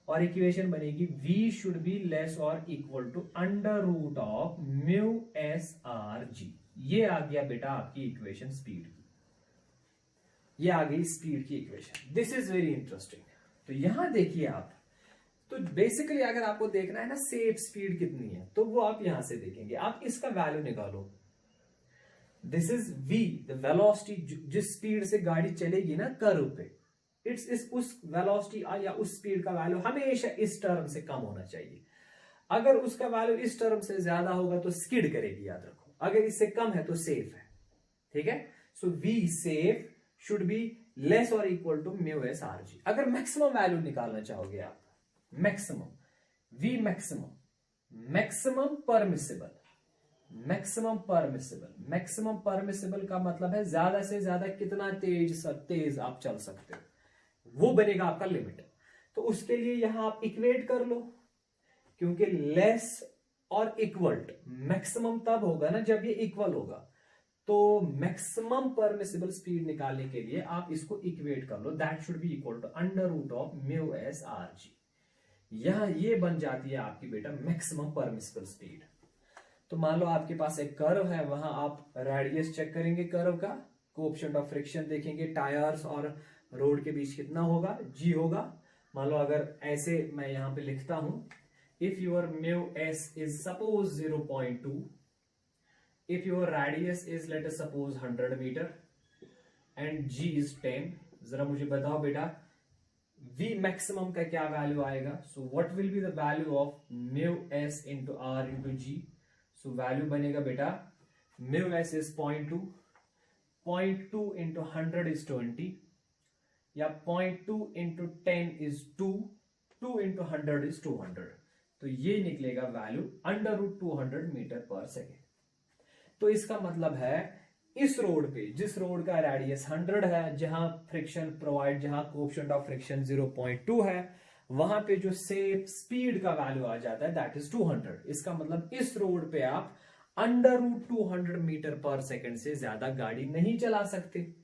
और इक्वेशन बनेगी v शुड बी लेस और equal to under root of mu S R G. ये आ गया बेटा आपकी इक्वेशन स्पीड, ये आ गई स्पीड की equation. This is very interesting. तो यहां देखिए आप, तो बेसिकली अगर आपको देखना है ना सेफ स्पीड कितनी है, तो वो आप यहां से देखेंगे, आप इसका वैल्यू निकालो। This is v, the velocity, जिस स्पीड से गाड़ी चलेगी ना कर्व पे, इट्स इस उस वेलोसिटी या उस स्पीड का वैल्यू हमेशा इस टर्म से कम होना चाहिए। अगर उसका वैल्यू इस टर्म से ज्यादा होगा तो स्किड करेगी, याद रखो। अगर इससे कम है तो सेफ है, ठीक है। So v safe should be less और equal to mu S R जी। अगर मैक्सिमम वैल्यू निकालना चाहोगे आप, मैक्सिमम v मैक्सिमम परमिसिबल का मतलब है ज्यादा से ज्यादा कितना तेज आप चल सकते हो, वो बनेगा आपका लिमिट। तो उसके लिए यहां आप इक्वेट कर लो, क्योंकि लेस और इक्वल, मैक्सिमम तब होगा ना जब ये इक्वल होगा। तो मैक्सिमम परमिसिबल स्पीड निकालने के लिए आप इसको इक्वेट कर लो, that should be equal to under root of mu S R जी। यहां ये बन जाती है आपकी बेटा मैक्सिमम परमिसिबल स्पीड। तो मान लो आपके पास एक कर्व है, वहां आप रेडियस चेक करेंगे कर्व का, कोएफिशिएंट ऑफ फ्रिक्शन देखेंगे, टायर्स और रोड के बीच कितना होगा, जी होगा। मान लो अगर ऐसे मैं यहां पे लिखता हूं, if your mu S is suppose 0.2, if your radius is let us suppose 100 meter and g is 10, जरा मुझे बताओ बेटा v maximum का क्या वैल्यू आएगा? so what will be the value of mu s into r into g? so value बनेगा बेटा mu s is 0.2 into 100 is 20, या 0.2 into 10 is 2 into 100 is 200। तो ये निकलेगा वैल्यू अंडर रूट 200 मीटर पर सेकेंड। तो इसका मतलब है इस रोड पे, जिस रोड का रेडियस 100 है, जहां फ्रिक्शन प्रोवाइड, जहां कोएफिशिएंट ऑफ फ्रिक्शन 0.2 है, वहां पे जो सेफ स्पीड का वैल्यू आ जाता है दैट इज 200। इसका मतलब इस रोड पे आप अंडर रूट 200 मीटर पर सेकेंड से ज्यादा गाड़ी नहीं चला सकते।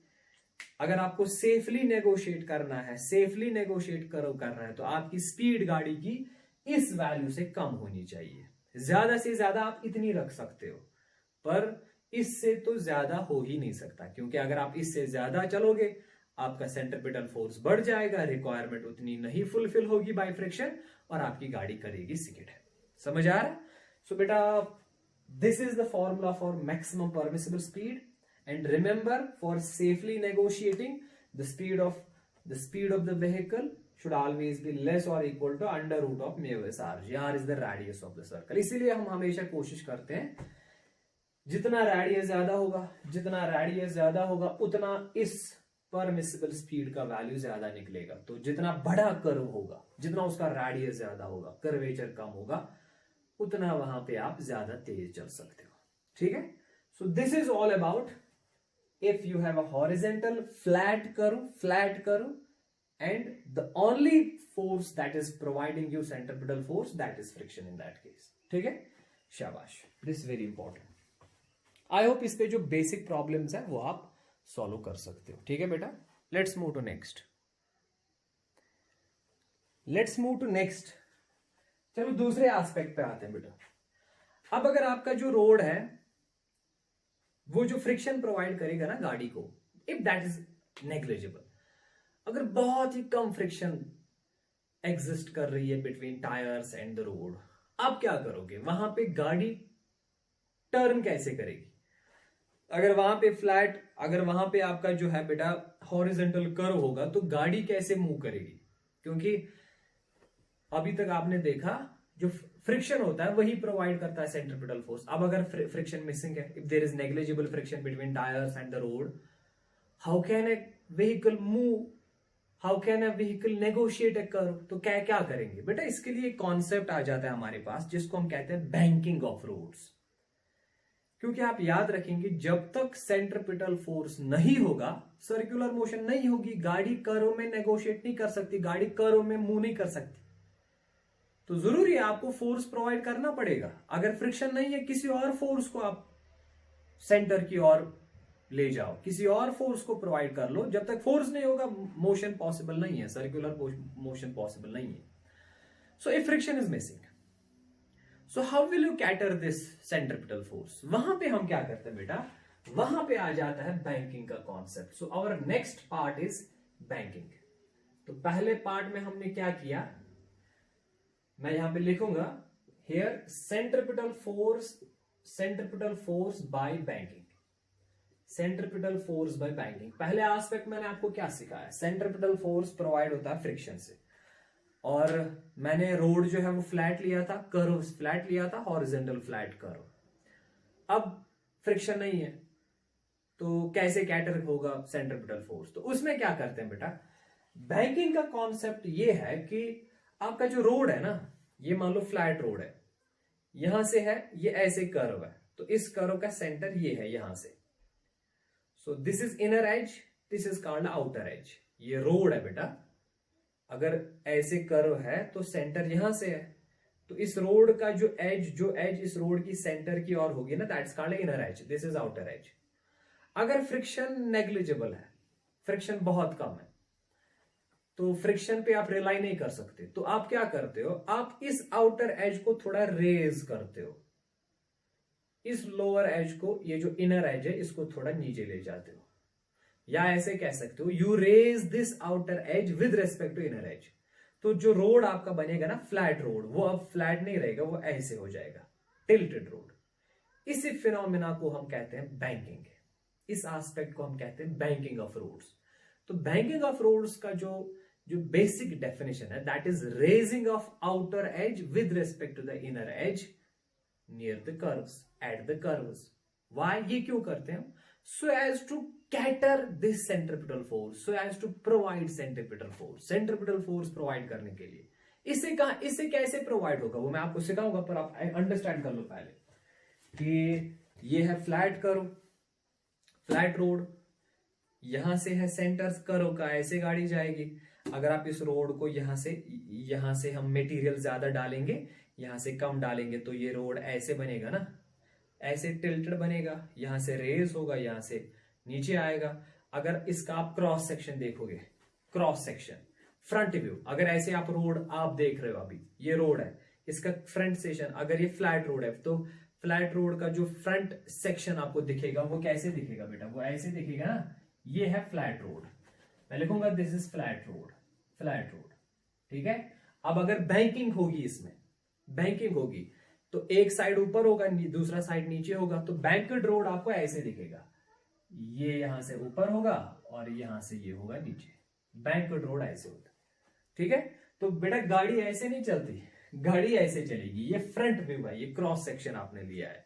अगर आपको सेफली नेगोशिएट करना है, करना है, तो आपकी स्पीड गाड़ी की इस वैल्यू से कम होनी चाहिए। ज्यादा से ज्यादा आप इतनी रख सकते हो, पर इससे तो ज्यादा हो ही नहीं सकता, क्योंकि अगर आप इससे ज्यादा चलोगे आपका सेंट्रीपिटल फोर्स बढ़ जाएगा, रिक्वायरमेंट उतनी नहीं फुलफिल होगी बाय फ्रिक्शन, और आपकी गाड़ी करेगी स्किड। समझ आ रहा है? सो बेटा this is the formula for maximum permissible speed, and remember for safely negotiating the speed of the vehicle should always be less or equal to under root of mu s r g. r is the radius of the circle. इसीलिए हम हमेशा कोशिश करते हैं जितना radius ज्यादा होगा उतना इस परमिसिबल स्पीड का वैल्यू ज्यादा निकलेगा। तो जितना बड़ा कर्व होगा, जितना उसका रेडियस ज्यादा होगा, कर्वेचर कम होगा, उतना वहां पे आप ज्यादा तेज चल सकते हो। ठीक है? So this is all about if you have a horizontal flat curve and the only force that is providing you centripetal force, that is friction in that case. ठीक है? शाबाश, this is very important. I hope इस पे जो basic problems है वो आप solve कर सकते हो। ठीक है बेटा? Let's move to next. चलो दूसरे एस्पेक्ट पे आते हैं बेटा। अब अगर आपका जो रोड है वो जो फ्रिक्शन प्रोवाइड करेगा ना गाड़ी को, इफ दैट इज नेग्लिजिबल, अगर बहुत ही कम फ्रिक्शन एग्जिस्ट कर रही है between tyres and the road, आप क्या करोगे? वहां पे गाड़ी टर्न कैसे करेगी? अगर वहां पे आपका जो है बेटा हॉरिजॉन्टल कर्व होगा तो गाड़ी कैसे मूव करेगी? क्योंकि अभी तक आपने देखा जो फ्रिक्शन होता है वही प्रोवाइड करता है सेंट्रीपिटल फोर्स। अब अगर फ्रिक्शन मिसिंग है, if there is negligible friction between tyres and the road, how can a vehicle move? How can a vehicle negotiate a curve? तो क्या करेंगे बेटा? इसके लिए कॉन्सेप्ट आ जाता है हमारे पास जिसको हम कहते हैं बैंकिंग ऑफ रोड्स। क्योंकि आप याद रखेंगे जब तक सेंट्रीपिटल फोर्स नहीं होगा, सर्कुलर मोशन नहीं होगी, गाड़ी कर्व में नेगोशिएट नहीं कर सकती, गाड़ी कर्व में मूव नहीं कर सकती। तो जरूरी है आपको फोर्स प्रोवाइड करना पड़ेगा। अगर फ्रिक्शन नहीं है, किसी और फोर्स को आप सेंटर की ओर ले जाओ, किसी और फोर्स को प्रोवाइड कर लो। जब तक फोर्स नहीं होगा मोशन पॉसिबल नहीं है, सर्कुलर मोशन पॉसिबल नहीं है। So if friction is missing, so how will you cater this centripetal force? वहां पे हम क्या करते हैं बेटा? वहां पे आ जाता है बैंकिंग का concept. So our next part is banking. तो पहले पार्ट में हमने क्या किया, मैं यहां पे लिखूंगा here centripetal force by banking. Centripetal force by banking. पहले एस्पेक्ट मैंने आपको क्या सिखाया? सेंट्रीपिटल फोर्स प्रोवाइड होता है फ्रिक्शन से, और मैंने रोड जो है वो फ्लैट लिया था, कर्व फ्लैट लिया था, हॉरिजॉन्टल फ्लैट कर्व। अब फ्रिक्शन नहीं है तो कैसे कैटर होगा सेंट्रीपिटल फोर्स? तो उसमें क्या करते हैं बेटा, बैंकिंग का कॉन्सेप्ट ये है कि आपका जो रोड है ना, ये मान लो फ्लैट रोड है, यहां से है, ये ऐसे कर्व है, तो इस कर्व का सेंटर ये है यहां से। सो this is inner as, this is called outer as. ये रोड है बेटा, अगर ऐसे कर्व है तो सेंटर यहां से है, तो इस रोड का जो एज इस रोड की सेंटर की ओर होगी ना, that's called inner as, this is outer as. अगर फ्रिक्शन नेग्लिजिबल है, फ्रिक्शन बहुत कम है, तो फ्रिक्शन पे आप रिलाई नहीं कर सकते, तो आप क्या करते हो? आप इस आउटर एज को थोड़ा रेज करते हो, इस लोअर एज को, ये जो इनर एज है इसको थोड़ा नीचे ले जाते हो, या ऐसे कह सकते हो you raise this outer edge with respect to inner edge. तो जो रोड आपका बनेगा ना फ्लैट रोड, वो अब फ्लैट नहीं रहेगा, वो ऐसे हो जाएगा, टिल्टेड रोड। इसी फिनोमिना को हम कहते हैं बैंकिंग। इस एस्पेक्ट को हम कहते हैं बैंकिंग ऑफ रोड्स। तो बैंकिंग ऑफ रोड्स का जो बेसिक डेफिनेशन है, that is raising of outer edge with respect to the inner edge near the curves, at the curves. Why? ये क्यों करते हैं? So as to cater this centripetal force, so as to provide centripetal force. Centripetal force provide करने के लिए इससे कैसे provide होगा वो मैं आपको सिखाऊंगा, पर आप अंडरस्टैंड कर लो पहले कि ये है फ्लैट कर्व, फ्लैट रोड, यहां से है सेंटर कर्व का, ऐसे गाड़ी जाएगी। अगर आप इस रोड को यहां से हम मटेरियल ज्यादा डालेंगे, यहां से कम डालेंगे, तो ये रोड ऐसे बनेगा ना, ऐसे टिल्टेड बनेगा, यहां से रेज होगा, यहां से नीचे आएगा। अगर इसका आप क्रॉस सेक्शन देखोगे, क्रॉस सेक्शन फ्रंट व्यू, अगर ऐसे आप रोड आप देख रहे हो, अभी ये रोड है, इसका फ्रंट सेक्शन, अगर ये फ्लैट रोड है तो फ्लैट रोड का जो फ्रंट सेक्शन आपको दिखेगा वो कैसे दिखेगा बेटा, वो ऐसे दिखेगा ना, ये है फ्लैट रोड, मैं लिखूंगा this is flat road, flat road, ठीक है। अब अगर बैंकिंग होगी, इसमें बैंकिंग होगी तो एक साइड ऊपर होगा, दूसरा साइड नीचे होगा, तो बैंक्ड रोड आपको ऐसे दिखेगा, ये यहां से ऊपर होगा और यहां से ये होगा नीचे, बैंक्ड रोड ऐसे होता, ठीक है। तो बेटा गाड़ी ऐसे नहीं चलती, गाड़ी ऐसे चलेगी, ये फ्रंट व्यू है, ये क्रॉस सेक्शन आपने लिया है,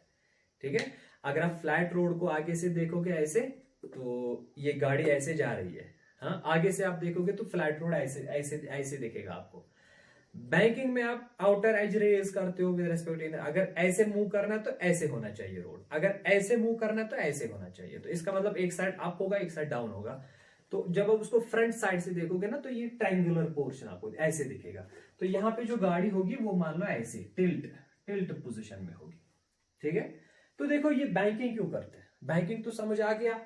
ठीक है। अगर आप फ्लैट रोड को आगे से देखोगे ऐसे, तो ये गाड़ी ऐसे जा रही है, हाँ, आगे से आप देखोगे तो फ्लैट रोड ऐसे ऐसे ऐसे दिखेगा आपको। बैंकिंग में आप आउटर एज रेज करते हो विद रिस्पेक्ट, अगर ऐसे मूव करना है तो ऐसे होना चाहिए रोड, अगर ऐसे मूव करना है तो ऐसे होना चाहिए, तो इसका मतलब एक साइड अप होगा एक साइड डाउन होगा। तो जब आप उसको फ्रंट साइड से देखोगे ना तो ये ट्रायंगुलर पोर्शन आपको ऐसे दिखेगा। तो यहाँ पे जो गाड़ी होगी वो मान लो ऐसे टिल्ट पोजीशन में होगी, ठीक है। तो देखो ये बैंकिंग क्यों करते हैं, बैंकिंग तो समझ आ गया।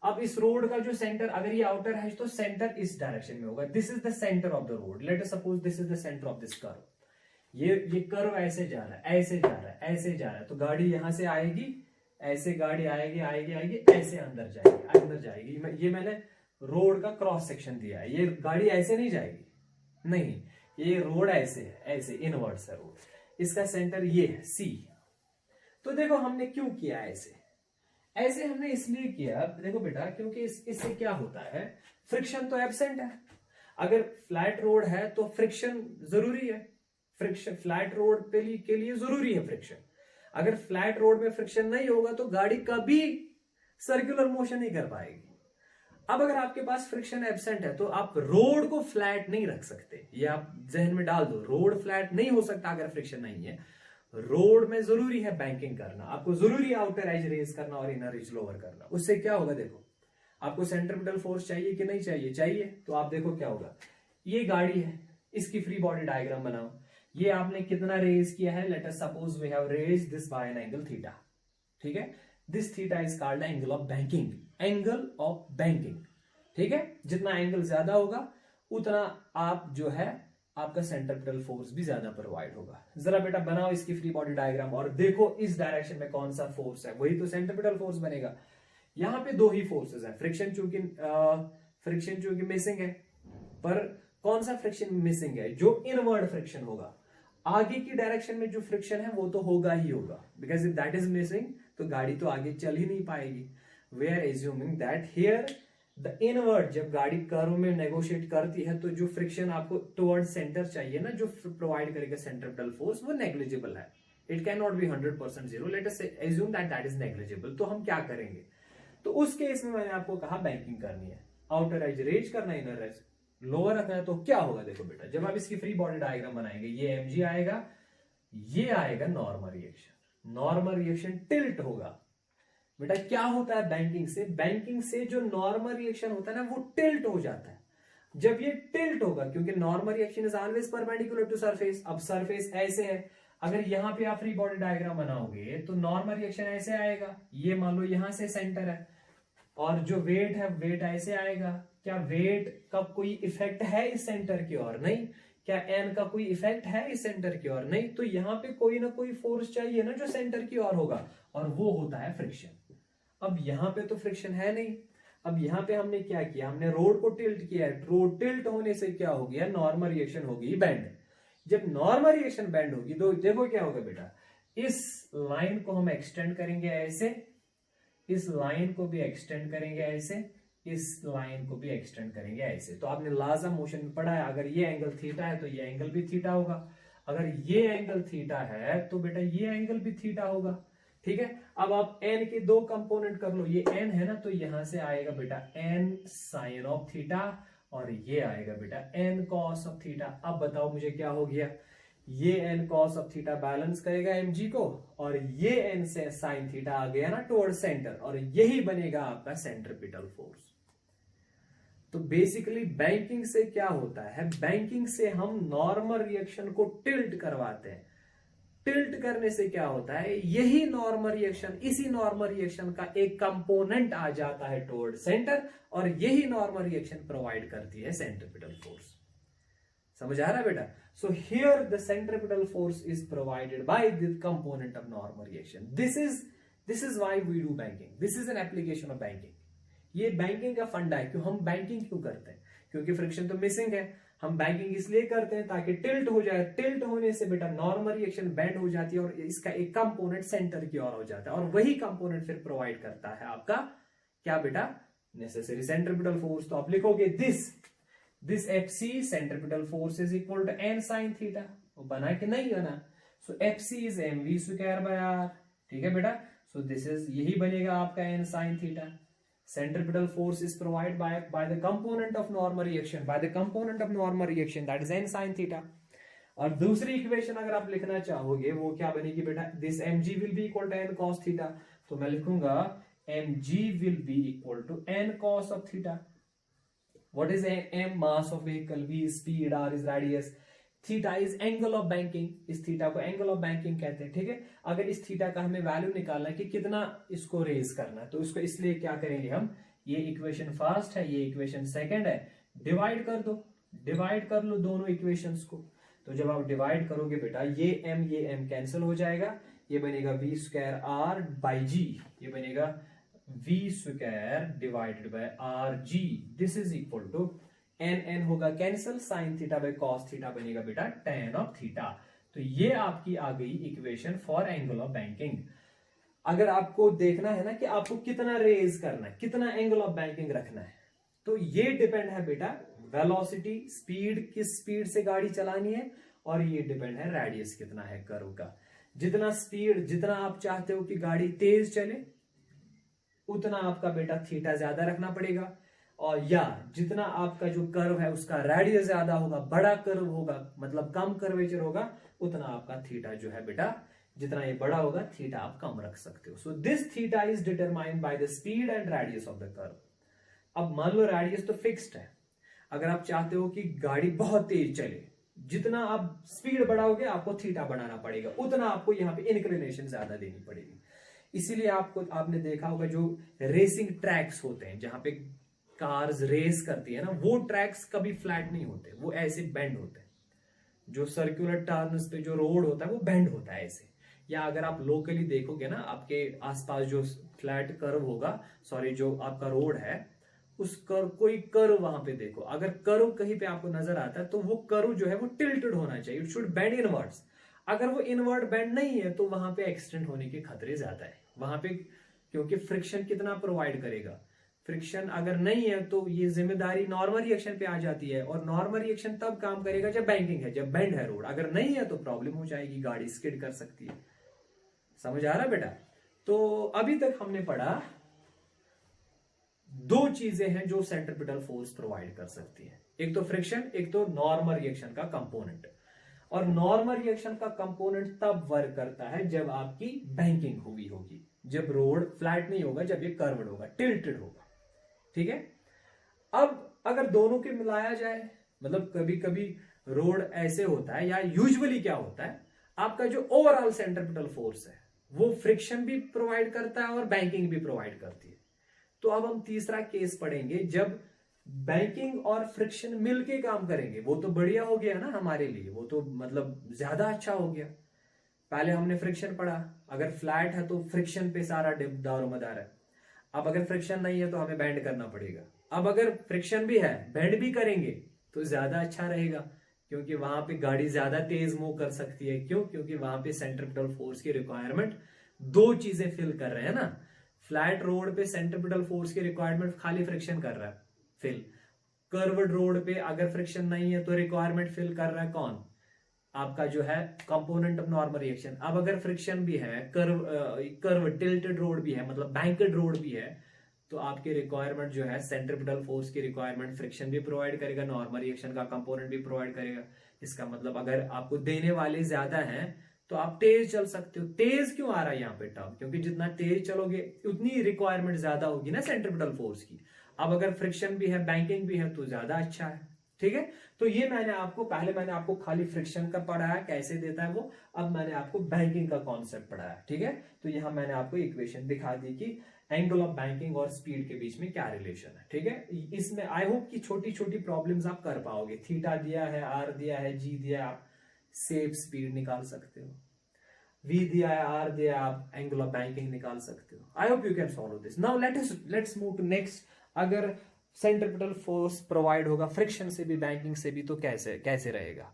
अब इस रोड का जो सेंटर, अगर ये आउटर है तो सेंटर इस डायरेक्शन में होगा, this is the centre of the road, late us suppose this is the centre of this curve, ये कर्व ऐसे जा रहा है, ऐसे जा रहा है, ऐसे जा रहा है, तो गाड़ी यहां से आएगी, ऐसे गाड़ी आएगी आएगी आएगी, ऐसे अंदर जाएगी, अंदर जाएगी। ये मैंने रोड का क्रॉस सेक्शन दिया है, ये गाड़ी ऐसे नहीं जाएगी, नहीं, ये रोड ऐसे है, ऐसे इनवर्ट्स है रोड, इसका सेंटर ये है सी। तो देखो हमने क्यों किया ऐसे, ऐसे हमने इसलिए किया, देखो बेटा, क्योंकि इससे क्या होता है, फ्रिक्शन तो एब्सेंट है। अगर फ्लैट रोड है तो फ्रिक्शन जरूरी है, फ्रिक्शन फ्लैट रोड के लिए जरूरी है फ्रिक्शन। अगर फ्लैट रोड में फ्रिक्शन नहीं होगा तो गाड़ी कभी सर्कुलर मोशन नहीं कर पाएगी। अब अगर आपके पास फ्रिक्शन एब्सेंट है तो आप रोड को फ्लैट नहीं रख सकते, ये आप जहन में डाल दो, रोड फ्लैट नहीं हो सकता अगर फ्रिक्शन नहीं है। रोड में जरूरी है बैंकिंग करना, आपको जरूरी है आउटर एज रेज करना और इनर एज लोअर करना। उससे क्या होगा, देखो आपको सेंट्रीपिटल फोर्स चाहिए कि नहीं चाहिए, चाहिए, तो आप देखो क्या होगा, ये गाड़ी है, इसकी फ्री बॉडी डायग्राम बनाओ, ये आपने कितना रेज किया है, let us suppose we have raise this by an angle theta, ठीक है, this theta is called angle of banking, angle of banking, ठीक है। जितना एंगल ज्यादा होगा उतना आप जो है आपका सेंट्रीपिटल फोर्स भी ज्यादा प्रोवाइड होगा। जरा बेटा बनाओ इसकी फ्री बॉडी डायग्राम और देखो इस डायरेक्शन में कौन सा फोर्स है, वही तो सेंट्रीपिटल फोर्स बनेगा। यहाँ पे दो ही फोर्सेस है, फ्रिक्शन चूंकि मिसिंग है, पर कौन सा फ्रिक्शन मिसिंग है, जो इनवर्ड फ्रिक्शन होगा, आगे की डायरेक्शन में जो फ्रिक्शन है वो तो होगा ही होगा, because if that is missing तो गाड़ी तो आगे चल ही नहीं पाएगी। We are assuming that here the inward, जब गाड़ी कर्व में नेगोशिएट करती है तो जो फ्रिक्शन आपको टुवर्ड सेंटर चाहिए ना, जो प्रोवाइड करेगा सेंट्रीपिटल फोर्स, वो नेग्लिजिबल है, it can not be 100% zero, let us assume that that is negligible. तो हम क्या करेंगे, तो उस केस में मैंने आपको कहा बैंकिंग करनी है, आउटर एज रेज करना, इनर एज लोअर रखना है। तो क्या होगा, देखो बेटा, जब आप इसकी फ्री बॉडी डायग्राम बनाएंगे, ये mg आएगा, ये आएगा normal reaction, normal reaction tilt होगा। बेटा क्या होता है बैंकिंग से जो नॉर्मल रिएक्शन होता है ना वो टिल्ट हो जाता है। जब ये टिल्ट होगा, क्योंकि normal reaction is always perpendicular to surface, अब सरफेस ऐसे है, अगर यहां पे आप फ्री बॉडी डायग्राम बनाओगे तो नॉर्मल रिएक्शन ऐसे आएगा, ये मान लो यहां से सेंटर है, और जो वेट है वेट ऐसे आएगा। क्या वेट का कोई इफेक्ट है इस सेंटर की ओर, नहीं। क्या एन का कोई इफेक्ट है इस सेंटर की ओर, नहीं। तो यहाँ पे कोई ना कोई फोर्स चाहिए ना जो सेंटर की ओर होगा, और वो होता है फ्रिक्शन। अब यहाँ पे तो फ्रिक्शन है नहीं, अब यहाँ पे हमने क्या किया, हमने रोड को टिल्ट किया है, रोड टिल्ट होने से क्या हो गया, नॉर्मल रिएक्शन होगी बैंड। जब नॉर्मल रिएक्शन बैंड होगी तो देखो क्या होगा बेटा, इस लाइन को हम एक्सटेंड करेंगे ऐसे, इस लाइन को भी एक्सटेंड करेंगे ऐसे, इस लाइन को भी एक्सटेंड करेंगे ऐसे। तो आपने लॉज ऑफ मोशन में पढ़ा है, अगर ये एंगल थीटा है तो ये एंगल भी थीटा होगा, अगर ये एंगल थीटा है तो बेटा ये एंगल भी थीटा होगा, ठीक है। अब आप n के दो कंपोनेंट कर लो, ये n है ना, तो यहां से आएगा बेटा n साइन ऑफ थीटा, और ये आएगा बेटा n कॉस ऑफ थीटा। अब बताओ मुझे क्या हो गया, ये n cos of theta balance करेगा mg को, और ये n से साइन थीटा आ गया ना टुवर्ड सेंटर, और यही बनेगा आपका सेंट्रीपिटल फोर्स। तो बेसिकली बैंकिंग से क्या होता है, बैंकिंग से हम नॉर्मल रिएक्शन को टिल्ट करवाते हैं। टिल्ट करने से क्या होता है, यही नॉर्मल रिएक्शन, इसी नॉर्मल रिएक्शन का एक कंपोनेंट आ जाता है टुवर्ड सेंटर, और यही नॉर्मल रिएक्शन प्रोवाइड करती है सेंट्रीपिटल फोर्स। समझ आ रहा है बेटा। So here the centripetal force is provided by the component of normal reaction. This is why we do banking. This is an application of banking. ये बैंकिंग का फंडा है। क्यों हम बैंकिंग क्यों करते हैं? क्योंकि फ्रिक्शन तो मिसिंग है। हम बैंकिंग इसलिए करते हैं ताकि टिल्ट हो जाए। टिल्ट होने से बेटा नॉर्मल रिएक्शन बेंड हो जाती है और इसका एक कंपोनेंट सेंटर की ओर हो जाता है और वही कंपोनेंट फिर प्रोवाइड करता है आपका क्या बेटा? Necessary centripetal force. तो आप लिखोगे this FC centripetal force is equal to n sin theta. वो बना कि नहीं बना? So FC is mv square by r। ठीक है बेटा। सो दिस इज यही बनेगा आपका n sin theta. Centripetal force is provided by the component of normal reaction, that is n sin theta. और दूसरी इक्वेशन अगर आप लिखना चाहोगे वो क्या बनेगी बेटा? This mg will be equal to n cos theta। तो मैं लिखूंगा mg will be equal to n cos of theta। What is m? Mass of vehicle, v speed, r is radius, theta is angle of banking. इस theta को angle of banking कहते हैं। ठीक है। अगर इस थीटा का हमें वैल्यू निकालना है कि कितना इसको रेज करना है तो इसको इसलिए क्या करेंगे हम, ये इक्वेशन फर्स्ट है, ये इक्वेशन सेकंड है, डिवाइड कर दो, डिवाइड कर लो दोनों इक्वेशंस को। तो जब आप डिवाइड करोगे बेटा ये m कैंसिल हो जाएगा, ये बनेगा v square r by g, ये बनेगा v square divided by r g। This is equal to n होगा cancel, sine theta by cos theta बनेगा बेटा tan ऑफ थीटा। तो ये आपकी आ गई equation for angle of banking. अगर आपको देखना है ना कि आपको कितना रेज करना है, कितना एंगल ऑफ बैंकिंग रखना है, तो ये डिपेंड है बेटा वेलोसिटी, स्पीड, किस स्पीड से गाड़ी चलानी है, और ये डिपेंड है रेडियस कितना है कर्व का। जितना स्पीड, जितना आप चाहते हो कि गाड़ी तेज चले उतना आपका बेटा थीटा ज्यादा रखना पड़ेगा, और या जितना आपका जो कर्व है उसका रेडियस ज्यादा होगा, बड़ा कर्व होगा मतलब कम कर्वेचर होगा, उतना आपका थीटा जो है बेटा जितना ये बड़ा होगा थीटा आप कम रख सकते हो। So this theta is determined by the speed and radius of the curve. अब मान लो रेडियस तो फिक्स्ड है, अगर आप चाहते हो कि गाड़ी बहुत तेज चले, जितना आप स्पीड बढ़ाओगे आपको थीटा बढ़ाना पड़ेगा, उतना आपको यहाँ पे इंक्लिनेशन ज्यादा देनी पड़ेगी। इसीलिए आपने देखा होगा जो रेसिंग ट्रैक्स होते हैं जहां पे कार्स रेस करती है ना, वो ट्रैक्स कभी फ्लैट नहीं होते, वो ऐसे बेंड होते हैं। जो सर्कुलर टर्न्स पे जो रोड होता है वो बेंड होता है ऐसे। या अगर आप लोकली देखोगे ना आपके आसपास जो फ्लैट कर्व होगा, सॉरी जो आपका रोड है उस कर्व, कोई कर्व वहां पे देखो, अगर कर्व कहीं पे आपको नजर आता है तो वो कर्व जो है वो टिल्टेड होना चाहिए, इट शुड बेंड इनवर्ड्स। अगर वो इनवर्ड बेंड नहीं है तो वहां पे एक्सीडेंट होने के खतरे ज्यादा है वहां पे, क्योंकि फ्रिक्शन कितना प्रोवाइड करेगा, फ्रिक्शन अगर नहीं है तो ये जिम्मेदारी नॉर्मल रिएक्शन पे आ जाती है, और नॉर्मल रिएक्शन तब काम करेगा जब बैंकिंग है, जब बेंड है रोड। अगर नहीं है तो प्रॉब्लम हो जाएगी, गाड़ी स्किड कर सकती है। समझ आ रहा बेटा? तो अभी तक हमने पढ़ा दो चीजें हैं जो सेंट्रिपिटल फोर्स प्रोवाइड कर सकती है, एक तो फ्रिक्शन, एक तो नॉर्मल रिएक्शन का कंपोनेंट। और नॉर्मल रिएक्शन का कंपोनेंट तब वर्क करता है जब आपकी बैंकिंग हुई होगी, जब रोड फ्लैट नहीं होगा, जब ये कर्व्ड होगा, टिल्टेड होगा। ठीक है। अब अगर दोनों के मिलाया जाए, मतलब कभी कभी रोड ऐसे होता है, या यूजुअली क्या होता है, आपका जो ओवरऑल सेंट्रिपिटल फोर्स है वो फ्रिक्शन भी प्रोवाइड करता है और बैंकिंग भी प्रोवाइड करती है। तो अब हम तीसरा केस पढ़ेंगे जब बैंकिंग और फ्रिक्शन मिलके काम करेंगे, वो तो बढ़िया हो गया ना हमारे लिए, वो तो मतलब ज्यादा अच्छा हो गया। पहले हमने फ्रिक्शन पढ़ा, अगर फ्लैट है तो फ्रिक्शन पे सारा दारोमदार है। अब अगर फ्रिक्शन नहीं है तो हमें बैंड करना पड़ेगा। अब अगर फ्रिक्शन भी है, बैंड भी करेंगे तो ज्यादा अच्छा रहेगा, क्योंकि वहां पे गाड़ी ज्यादा तेज मूव कर सकती है। क्यों? क्योंकि वहां पे सेंट्रिपिटल फोर्स की रिक्वायरमेंट दो चीजें फिल कर रहे हैं ना। फ्लैट रोड पे सेंट्रिपिटल फोर्स की रिक्वायरमेंट खाली फ्रिक्शन कर रहा है फिल, कर्व्ड रोड पे अगर फ्रिक्शन नहीं है तो रिक्वायरमेंट फिल कर रहा है कौन? आपका जो है कंपोनेंट ऑफ नॉर्मल रिएक्शन। अब अगर फ्रिक्शन भी है, कर्व टिल्टेड रोड भी है, मतलब बैंकेड रोड भी है, तो आपकी रिक्वायरमेंट जो है सेंट्रिपिटल फोर्स की रिक्वायरमेंट फ्रिक्शन भी प्रोवाइड करेगा, नॉर्मल रिएक्शन का कंपोनेंट भी प्रोवाइड करेगा। इसका मतलब अगर आपको देने वाले ज्यादा हैं तो आप तेज चल सकते हो। तेज क्यों आ रहा है यहाँ पे टर्म? क्योंकि जितना तेज चलोगे उतनी रिक्वायरमेंट ज्यादा होगी ना सेंट्रिपिटल फोर्स की। अब अगर फ्रिक्शन भी है, बैंकिंग भी है, तो ज्यादा अच्छा है। ठीक है। तो ये मैंने आपको खाली फ्रिक्शन का पढ़ाया कैसे देता है वो, अब मैंने आपको बैंकिंग का कॉन्सेप्ट पढ़ाया। ठीक है। तो यहां मैंने आपको इक्वेशन दिखा दी कि एंगल ऑफ बैंकिंग और स्पीड के बीच में क्या रिलेशन है। ठीक है। इसमें आई होप कि छोटी छोटी प्रॉब्लम्स आप कर पाओगे। थीटा दिया है, आर दिया है, जी दिया है, सेप स्पीड निकाल सकते हो, V दिया है, R दिया है, आप एंगल ऑफ बैंकिंग निकाल सकते हो। I hope you can solve this. Now let's move to next. अगर सेंट्रिपिटल फोर्स प्रोवाइड होगा फ्रिक्शन से भी बैंकिंग से भी तो कैसे रहेगा।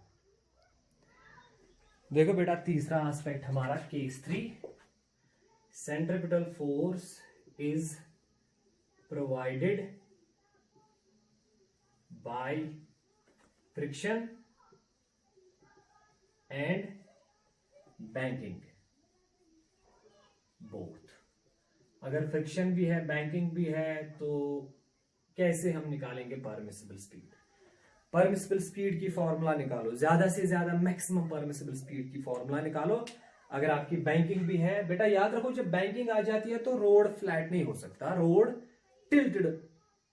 देखो बेटा तीसरा एस्पेक्ट हमारा case 3, centripetal force is provided by friction and banking both. अगर फ्रिक्शन भी है बैंकिंग भी है तो कैसे हम निकालेंगे परमिसिबल स्पीड। परमिसिबल स्पीड की फॉर्मूला निकालो, ज्यादा से ज्यादा मैक्सिमम परमिसिबल स्पीड की फॉर्मूला निकालो। अगर आपकी बैंकिंग भी है, बेटा याद रखो जब बैंकिंग आ जाती है तो रोड फ्लैट नहीं हो सकता, रोड टिल्टेड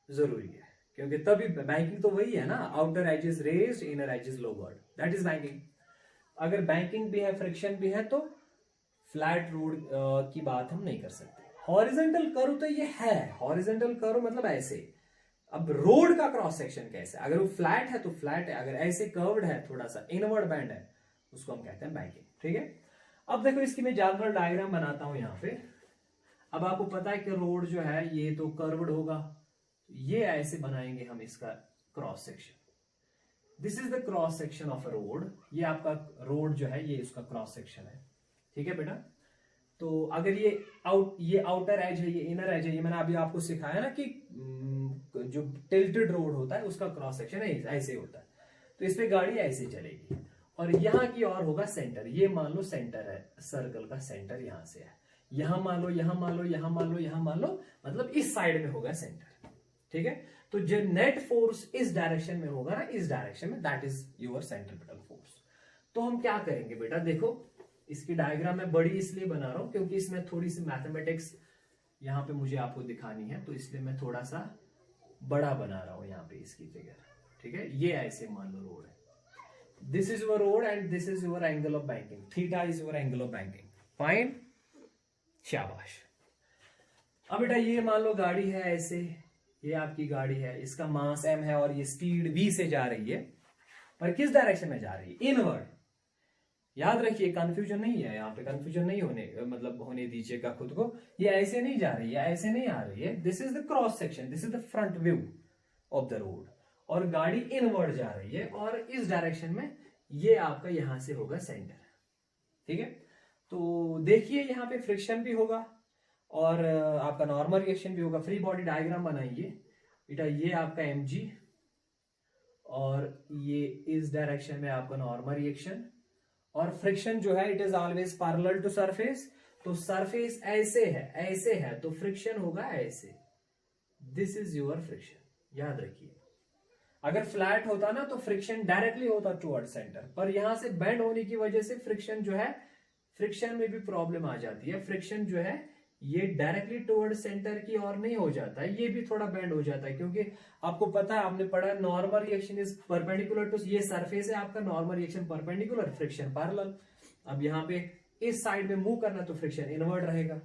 जरूरी है, क्योंकि तभी बैंकिंग तो वही है ना, outer edges raised inner edges lowered, that is banking. अगर बैंकिंग भी है फ्रिक्शन भी है तो फ्लैट रोड की बात हम नहीं कर सकते। हॉरिजॉन्टल कर्व तो ये है, हॉरिजॉन्टल कर्व मतलब ऐसे। अब रोड का क्रॉस सेक्शन कैसे, अगर वो फ्लैट है तो फ्लैट है, अगर ऐसे कर्व्ड है थोड़ा सा इनवर्ड बैंड है उसको हम कहते हैं बैंकिंग। ठीक है, अब देखो इसकी मैं जनरल डायग्राम बनाता हूं यहां पे। अब आपको पता है कि रोड जो है ये तो कर्व्ड होगा, ये ऐसे बनाएंगे हम इसका cross section. This is the cross section of a road. ये आपका रोड जो है ये इसका क्रॉस सेक्शन है। ठीक है बेटा, तो अगर ये आउटर एज है, ये इनर एज है, ये मैंने अभी आपको सिखाया ना कि जो टिल्टेड रोड होता है उसका क्रॉस सेक्शन ऐसे होता है, तो इस पे गाड़ी ऐसे चलेगी और यहां की और होगा सेंटर। ये मान लो सेंटर है, सर्कल का सेंटर यहां से है, यहां मान लो, यहां मान लो, यहां मान लो, यहां मान लो, मतलब इस साइड में होगा सेंटर। ठीक है, तो जो नेट फोर्स इस डायरेक्शन में होगा ना, इस डायरेक्शन में, that is your centripetal force. तो हम क्या करेंगे बेटा, देखो इसकी डायग्राम मैं बड़ी इसलिए बना रहा हूं क्योंकि इसमें थोड़ी सी मैथमेटिक्स यहां पे मुझे आपको दिखानी है, तो इसलिए मैं थोड़ा सा बड़ा बना रहा हूं यहां पे इसकी फिगर। ठीक है, ये ऐसे मान लो रोड है, this is your road and this is your angle of banking, theta is your angle of banking. Fine, शाबाश। अब बेटा ये मान लो गाड़ी है ऐसे, ये आपकी गाड़ी है, इसका मास m है और ये स्पीड v से जा रही है, पर किस डायरेक्शन में जा रही है, इनवर्ड। याद रखिए कंफ्यूजन नहीं है यहाँ पे, कंफ्यूजन नहीं होने दीजिएगा खुद को। ये ऐसे नहीं जा रही है, ऐसे नहीं आ रही है, this is the cross section, this is the front view of the road, और गाड़ी इनवर्ड जा रही है और इस डायरेक्शन में ये आपका यहां से होगा सेंटर। ठीक है, तो देखिए यहाँ पे फ्रिक्शन भी होगा और आपका नॉर्मल रिएक्शन भी होगा। फ्री बॉडी डायग्राम बनाइए बेटा, ये आपका mg और ये इस डायरेक्शन में आपका नॉर्मल रिएक्शन, और फ्रिक्शन जो है it is always parallel to surface, तो सरफेस ऐसे है तो फ्रिक्शन होगा ऐसे, दिस इज योर फ्रिक्शन। याद रखिए अगर फ्लैट होता ना तो फ्रिक्शन डायरेक्टली होता टुवर्ड सेंटर, पर यहां से बेंड होने की वजह से फ्रिक्शन जो है, फ्रिक्शन में भी प्रॉब्लम आ जाती है। फ्रिक्शन जो है ये डायरेक्टली टुवर्ड सेंटर की ओर नहीं हो जाता है, ये भी थोड़ा बेंड हो जाता है, क्योंकि आपको पता है, आपने पढ़ा normal reaction is perpendicular to, ये सरफेस है आपका, normal reaction perpendicular, friction parallel. अब यहाँ पे इस साइड में मूव करना तो फ्रिक्शन इनवर्ड रहेगा।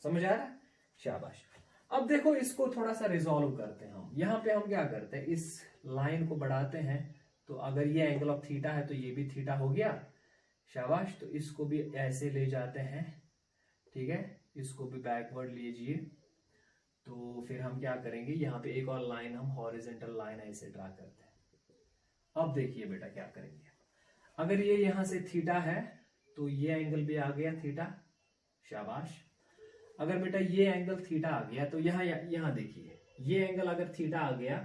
समझ आ रहा है, शाबाश। अब देखो इसको थोड़ा सा रिजॉल्व करते हैं हम। यहाँ पे हम क्या करते हैं, इस लाइन को बढ़ाते हैं, तो अगर ये एंगल ऑफ थीटा है तो ये भी थीटा हो गया, शाबाश। तो इसको भी ऐसे ले जाते हैं, ठीक है, इसको भी बैकवर्ड लीजिए। तो फिर हम क्या करेंगे, यहाँ पे एक और लाइन हम हॉरिजॉन्टल लाइन ऐसे ड्रा करते हैं। अब देखिए बेटा क्या करेंगे, अगर ये यहां से थीटा है तो ये एंगल भी आ गया थीटा, शाबाश। अगर बेटा ये एंगल थीटा आ गया तो यहाँ देखिए, ये एंगल अगर थीटा आ गया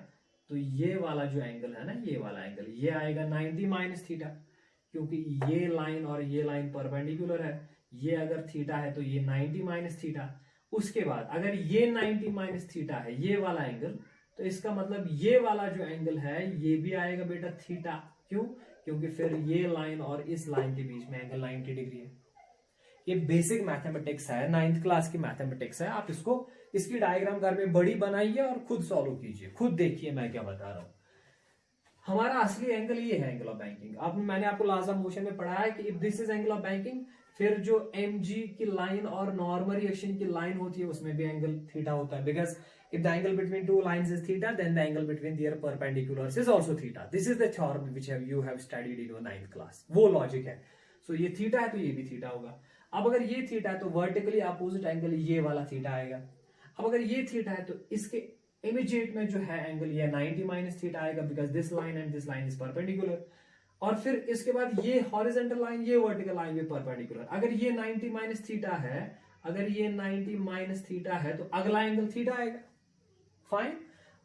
तो ये वाला जो एंगल है ना, ये वाला एंगल ये आएगा 90 माइनस थीटा, क्योंकि ये लाइन और ये लाइन परपेंडिकुलर है। ये अगर थीटा है तो ये 90 माइनस थीटा। उसके बाद अगर ये 90 माइनस थीटा है ये वाला एंगल, तो इसका मतलब ये वाला जो एंगल है ये भी आएगा बेटा थीटा। क्यों, क्योंकि फिर ये लाइन और इस लाइन के बीच में एंगल 90 डिग्री है। ये बेसिक मैथमेटिक्स है, 9th क्लास की मैथमेटिक्स है। आप इसकी डायग्राम घर में बड़ी बनाइए और खुद सॉल्व कीजिए, खुद देखिए मैं क्या बता रहा हूं। हमारा असली एंगल ये है, एंगल ऑफ बैंकिंग। मैंने आपको लास्ट मोशन में पढ़ा है कि if this is angle of banking, फिर जो mg की लाइन और नॉर्मल रिएक्शन की लाइन होती है उसमें भी एंगल थीटा होता है, because if the angle between two lines is theta, then the angle between their perpendiculars is also theta. This is the theorem which you have studied in your 9th class. वो logic है. सो ये theta है तो ये भी theta होगा. अब अगर ये थीटा है तो वर्टिकली अपोजिट एंगल ये वाला थीटा आएगा. अब अगर ये थीटा है तो इसके इमीडिएट में जो है एंगल ये 90 माइनस थीटा आएगा, because this line and this line is perpendicular. और फिर इसके बाद ये हॉरिजॉन्टल लाइन, ये वर्टिकल लाइन भी परपेंडिकुलर. अगर ये 90 माइनस थीटा है, अगर ये 90 माइनस थीटा है तो अगला एंगल थीटा आएगा. फाइन.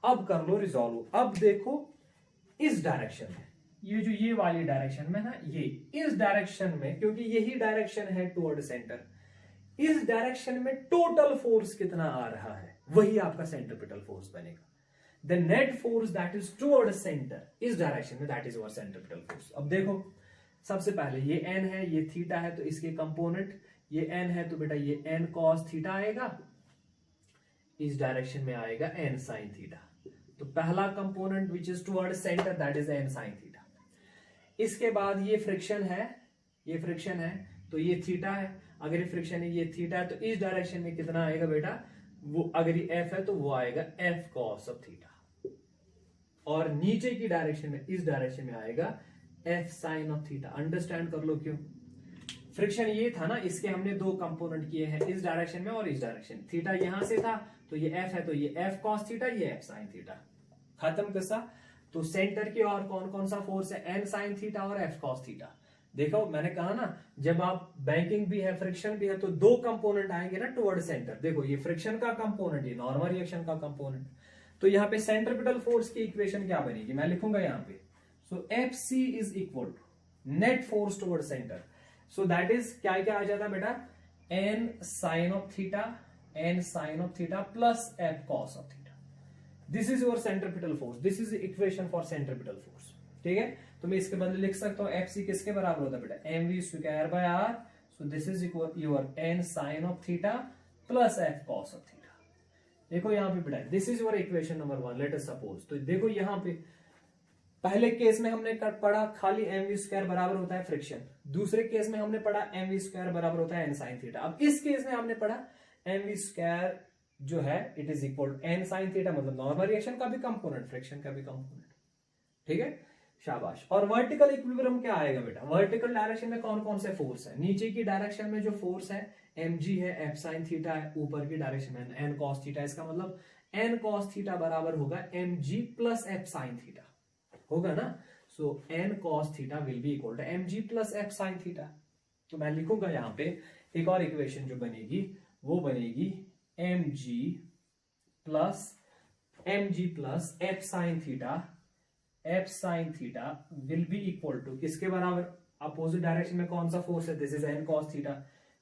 अब कर लो रिजॉल्व. अब देखो इस डायरेक्शन में, ये वाली डायरेक्शन में ना, ये इस डायरेक्शन में, क्योंकि यही डायरेक्शन है टुवर्ड सेंटर, इस डायरेक्शन में टोटल फोर्स कितना आ रहा है वही आपका सेंट्रिपिटल फोर्स बनेगा. The net force that is toward centre इस डायरेक्शन में, that is your centripetal force. अब देखो सबसे पहले ये n है, ये थीटा है, तो इसके कंपोनेंट ये n है, तो बेटा ये n cos थीटा आएगा, इस डायरेक्शन में आएगा n sin थीटा. तो पहला component which is toward centre that is n sin theta. इसके बाद ये फ्रिक्शन है, ये फ्रिक्शन है तो ये थीटा है. अगर ये फ्रिक्शन है, ये थीटा है, तो इस डायरेक्शन में कितना आएगा बेटा, वो अगर ये f है तो वो आएगा f cos ऑफ थीटा. और नीचे की डायरेक्शन में, इस डायरेक्शन में आएगा f sin of theta. Understand कर लो क्यों. फ्रिक्शन ये था ना, इसके हमने दो कंपोनेंट किए हैं, इस डायरेक्शन में और इस डायरेक्शन. थीटा यहां से था तो ये f है, तो ये f cos थीटा, ये f sin थीटा. खत्म किस्सा. तो सेंटर की और कौन कौन सा फोर्स है, n sin थीटा और f cos थीटा. देखो मैंने कहा ना, जब आप बैंकिंग भी है फ्रिक्शन भी है तो दो कंपोनेंट आएंगे ना टुवर्ड सेंटर. देखो ये फ्रिक्शन का कंपोनेंट, ये नॉर्मल रिएक्शन का कंपोनेंट. तो यहाँ पे सेंट्रिपिटल फोर्स की इक्वेशन क्या बनेगी, मैं लिखूंगा यहाँ पे. So FC is equal to net force toward centre. So that is क्या क्या आ जाता है बेटा, n sin of theta, n sin of theta plus f cos of theta. This is your centripetal force. This is equation for centripetal force. ठीक है. तो मैं इसके बदले लिख सकता हूं FC किसके बराबर होता है बेटा, mv square by r. So this is equal your n sin of theta plus f cos of theta. देखो यहाँ पे बेटा, this is your equation number 1. Late us suppose, तो देखो यहाँ पे पहले केस में हमने पढ़ा खाली mv स्क्वायर बराबर होता है फ्रिक्शन. दूसरे केस में हमने पढ़ा mv स्क्वायर बराबर होता है n sin थीटा. अब इस केस में हमने पढ़ा mv स्क्वायर जो है it is equal to n sin theta, मतलब नॉर्मल रिएक्शन का भी कंपोनेंट, फ्रिक्शन का भी कंपोनेंट. ठीक है, शाबाश. और वर्टिकल इक्विलिब्रियम क्या आएगा बेटा, वर्टिकल डायरेक्शन में कौन कौन से फोर्स है. नीचे की डायरेक्शन में जो फोर्स है mg है, f sin थीटा है. ऊपर की डायरेक्शन में n cos थीटा. इसका मतलब n cos थीटा बराबर होगा mg plus f sin theta, होगा ना. So n cos theta will be equal to mg plus f sin theta. तो मैं लिखूंगा यहाँ पे एक और इक्वेशन जो बनेगी, वो बनेगी mg plus f sin theta, f sin theta will be equal to किसके बराबर, अपोजिट डायरेक्शन में कौन सा फोर्स है, this is n cos theta.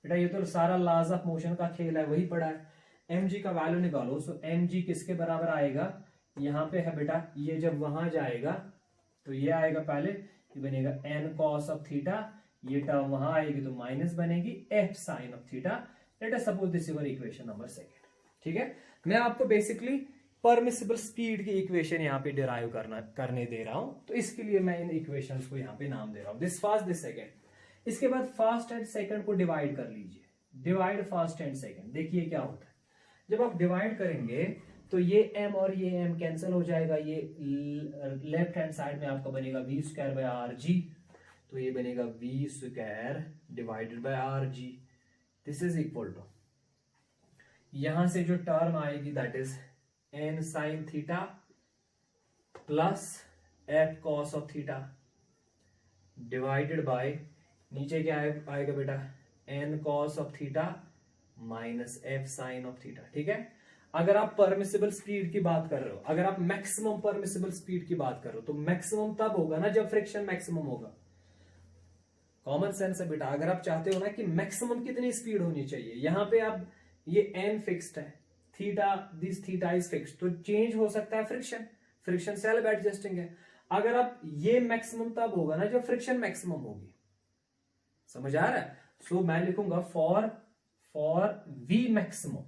बेटा ये तो सारा लॉज ऑफ मोशन का खेल है, वही पढ़ा है. mg का वैल्यू निकालो. सो mg किसके बराबर आएगा, यहाँ पे है बेटा, ये जब वहां जाएगा तो ये आएगा पहले, ये बनेगा n cos ऑफ थीटा, ये टर्म वहां आएगी तो माइनस बनेगी f sin of theta. Late us suppose this is equation number 2. ठीक है, मैं आपको बेसिकली परमिसिबल स्पीड की इक्वेशन यहाँ पे डिराइव करने दे रहा हूं, तो इसके लिए मैं इन इक्वेशंस को यहाँ पे नाम दे रहा हूं, दिस फर्स्ट, दिस सेकंड. इसके बाद फर्स्ट एंड सेकंड को डिवाइड कर लीजिए. Divide first and second. देखिए क्या होता है, जब आप डिवाइड करेंगे तो ये m और ये m कैंसिल हो जाएगा. ये लेफ्ट हैंड साइड में आपका बनेगा v square by R G. तो ये बनेगा v square divided by are G. This is equal to, यहां से जो टर्म आएगी that is n sin theta plus f cos of theta divided by, नीचे क्या आएगा बेटा, n cos of theta minus f sin of theta. ठीक है. अगर आप परमिसिबल स्पीड की बात कर रहे हो, अगर आप मैक्सिमम परमिसिबल स्पीड की बात कर रहे हो, तो मैक्सिमम तब होगा ना जब फ्रिक्शन मैक्सिमम होगा. कॉमन सेंस है बेटा. अगर आप चाहते हो ना कि मैक्सिमम कितनी स्पीड होनी चाहिए, यहां पे आप ये n फिक्स्ड है, theta, this theta is fixed, तो चेंज हो सकता है फ्रिक्शन. फ्रिक्शन सेल्फ एडजस्टिंग है. अगर आप ये मैक्सिमम तब होगा ना जब फ्रिक्शन मैक्सिमम होगी. समझ आ रहा है. सो मैं लिखूंगा for v maximum,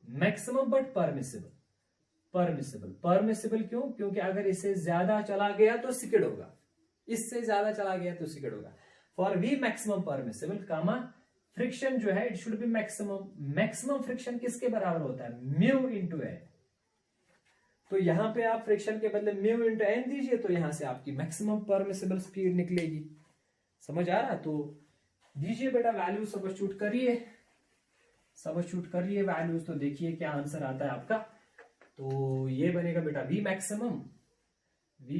maximum but permissible. Permissible क्यों, क्योंकि अगर इससे ज्यादा चला गया तो सिकड़ होगा, इससे ज्यादा चला गया तो सिकड़ होगा. For v maximum permissible comma friction जो है it should be maximum. Maximum friction किसके बराबर होता है? Mu into n. तो यहां पे आप फ्रिक्शन के बदले म्यू इंटू एन दीजिए, तो यहां से आपकी मैक्सिमम परमिसिबल स्पीड निकलेगी। समझ आ रहा? तो दीजिए बेटा वैल्यू, सबस्टिट्यूट करिए, सबस्टिट्यूट करिए वैल्यूज, तो देखिए क्या आंसर आता है आपका। तो ये बनेगा बेटा v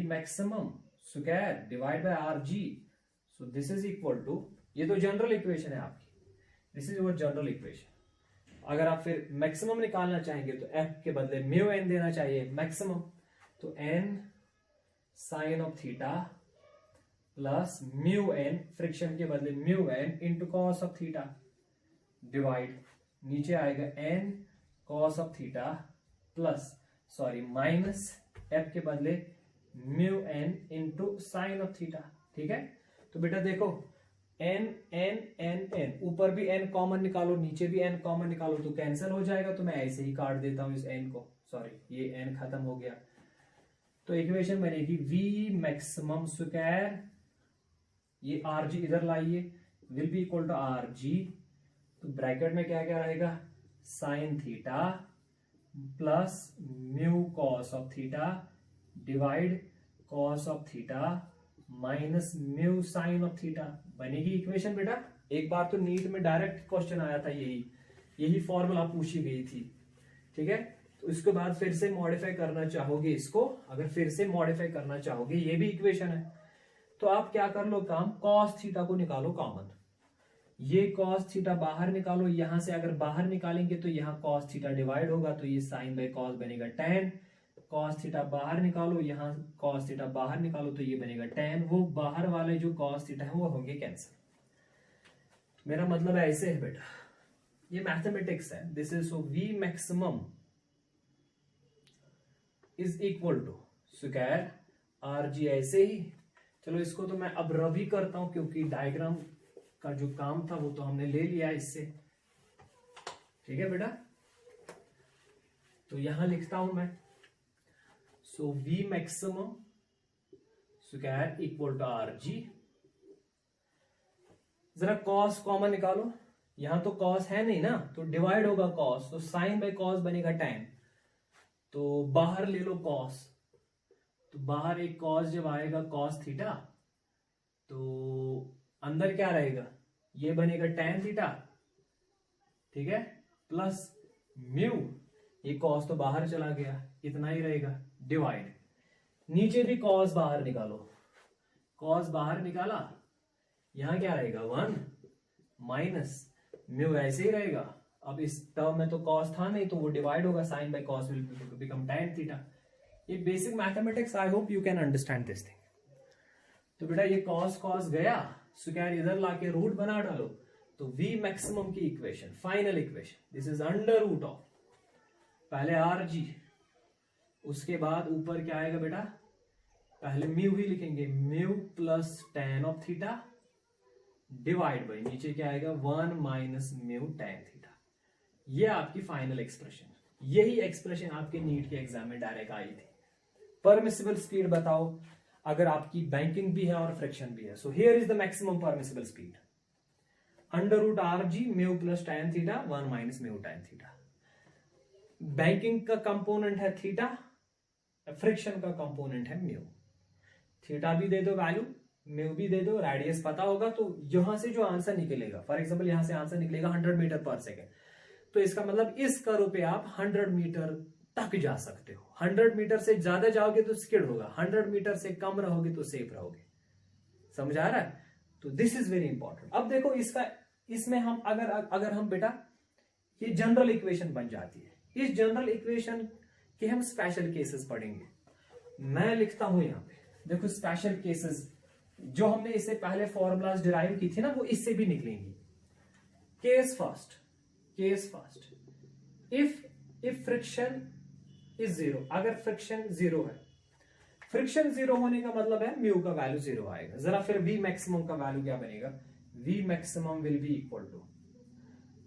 maximum square divide by are g. So this is equal to, ये तो जनरल इक्वेशन है आपकी, this is your general equation. अगर आप फिर मैक्सिमम निकालना चाहेंगे तो एफ के बदले म्यू एन देना चाहिए मैक्सिमम। तो n sine of theta plus mu n, friction के बदले mu n into cos of theta, divide नीचे आएगा n cos of theta plus minus f के बदले mu n into sine of theta. ठीक है, तो बेटा देखो एन एन एन एन, ऊपर भी एन कॉमन निकालो, नीचे भी एन कॉमन निकालो, तो कैंसिल हो जाएगा। तो मैं ऐसे ही काट देता हूं इस एन को, ये एन खत्म हो गया। तो इक्वेशन बनेगी वी मैक्सिमम स्क्वायर, ये आर जी इधर लाइए, will be equal to r जी। तो ब्रैकेट में क्या क्या रहेगा? Sine theta plus mu cos of theta divide cos of theta minus mu sine of theta, बनेगी इक्वेशन बेटा। एक बार तो नीट में डायरेक्ट क्वेश्चन आया था, यही फॉर्मूला पूछी गई थी। ठीक है, तो इसके बाद फिर से मॉडिफाई करना चाहोगे इसको, अगर फिर से मॉडिफाई करना चाहोगे, ये भी इक्वेशन है, तो आप क्या कर लो काम, कॉस थीटा को निकालो कॉमन। ये कॉस थीटा बाहर निकालो, यहां से अगर बाहर निकालेंगे तो यहाँ कॉस थीटा डिवाइड होगा, तो ये साइन बाय कॉस बनेगा tan। कॉस थीटा बाहर निकालो, यहाँ कॉस थीटा बाहर निकालो, तो ये बनेगा tan। वो बाहर वाले जो कॉस थीटा है वो होंगे कैंसिल। मेरा मतलब ऐसे है बेटा, ये मैथमेटिक्स है। This is so v maximum is equal to square r g, ऐसे ही। चलो इसको तो मैं अब रबी करता हूं, क्योंकि डायग्राम का जो काम था वो तो हमने ले लिया इससे। ठीक है बेटा, तो यहां लिखता हूं मैं, so v maximum square equal to r g. जरा कॉस कॉमन निकालो, यहां तो कॉस है नहीं ना, तो डिवाइड होगा कॉस, तो साइन बाय कॉस बनेगा tan। तो बाहर ले लो कॉस, तो बाहर एक कॉस जब आएगा कॉस थीटा, तो अंदर क्या रहेगा, ये बनेगा tan थीटा। ठीक है, प्लस म्यू, ये कॉस तो बाहर चला गया, इतना ही रहेगा, डिवाइड नीचे भी कॉस बाहर निकालो, कॉस बाहर निकाला, यहां क्या रहेगा 1 माइनस म्यू, ऐसे ही रहेगा। अब इस टर्म में तो कॉस था नहीं, तो वो डिवाइड होगा, sine by cos will become tan theta. ये basic mathematics, I hope you can understand this thing. तो बेटा ये कॉस कॉस गया, स्क्वायर इधर लाके रूट बना डालो, तो वी मैक्सिमम की equation, final equation, this is under root of, पहले आर जी, उसके बाद ऊपर क्या आएगा बेटा, पहले म्यू ही लिखेंगे, mu plus tan of theta divide by नीचे क्या आएगा 1 माइनस म्यू tan थीटा। ये आपकी फाइनल एक्सप्रेशन, यही एक्सप्रेशन आपके नीट के एग्जाम में डायरेक्ट आई थी। परमिसिबल स्पीड बताओ, अगर आपकी बैंकिंग भी है और फ्रिक्शन भी है। So here is the maximum permissible speed, under root r g mu plus tan theta 1 minus mu tan theta. Banking का कंपोनेंट है थीटा, फ्रिक्शन का कंपोनेंट है म्यू। थीटा भी दे दो वैल्यू, म्यू भी दे दो, रेडियस पता होगा, तो यहां से जो आंसर निकलेगा, फॉर एग्जांपल यहां से आंसर निकलेगा 100 मीटर पर सेकेंड, तो इसका मतलब इस कर्व पे आप 100 मीटर तक जा सकते हो। 100 मीटर से ज्यादा जाओगे तो स्किड होगा, 100 मीटर से कम रहोगे तो सेफ रहोगे। समझ आ रहा है? तो दिस इज वेरी इंपॉर्टेंट। अब देखो इसमें हम अगर हम बेटा, ये जनरल इक्वेशन बन जाती है, इस जनरल इक्वेशन के हम स्पेशल केसेस पढ़ेंगे। मैं लिखता हूं यहां पे, देखो स्पेशल केसेस जो हमने इससे पहले फॉर्मूलाज डिराइव की थी ना, वो इससे भी निकलेंगी। Case first, if friction is zero, अगर फ्रिक्शन जीरो है, फ्रिक्शन जीरो होने का मतलब है म्यू का वैल्यू जीरो आएगा। जरा फिर वी मैक्सिमम का वैल्यू क्या बनेगा, v maximum will be equal to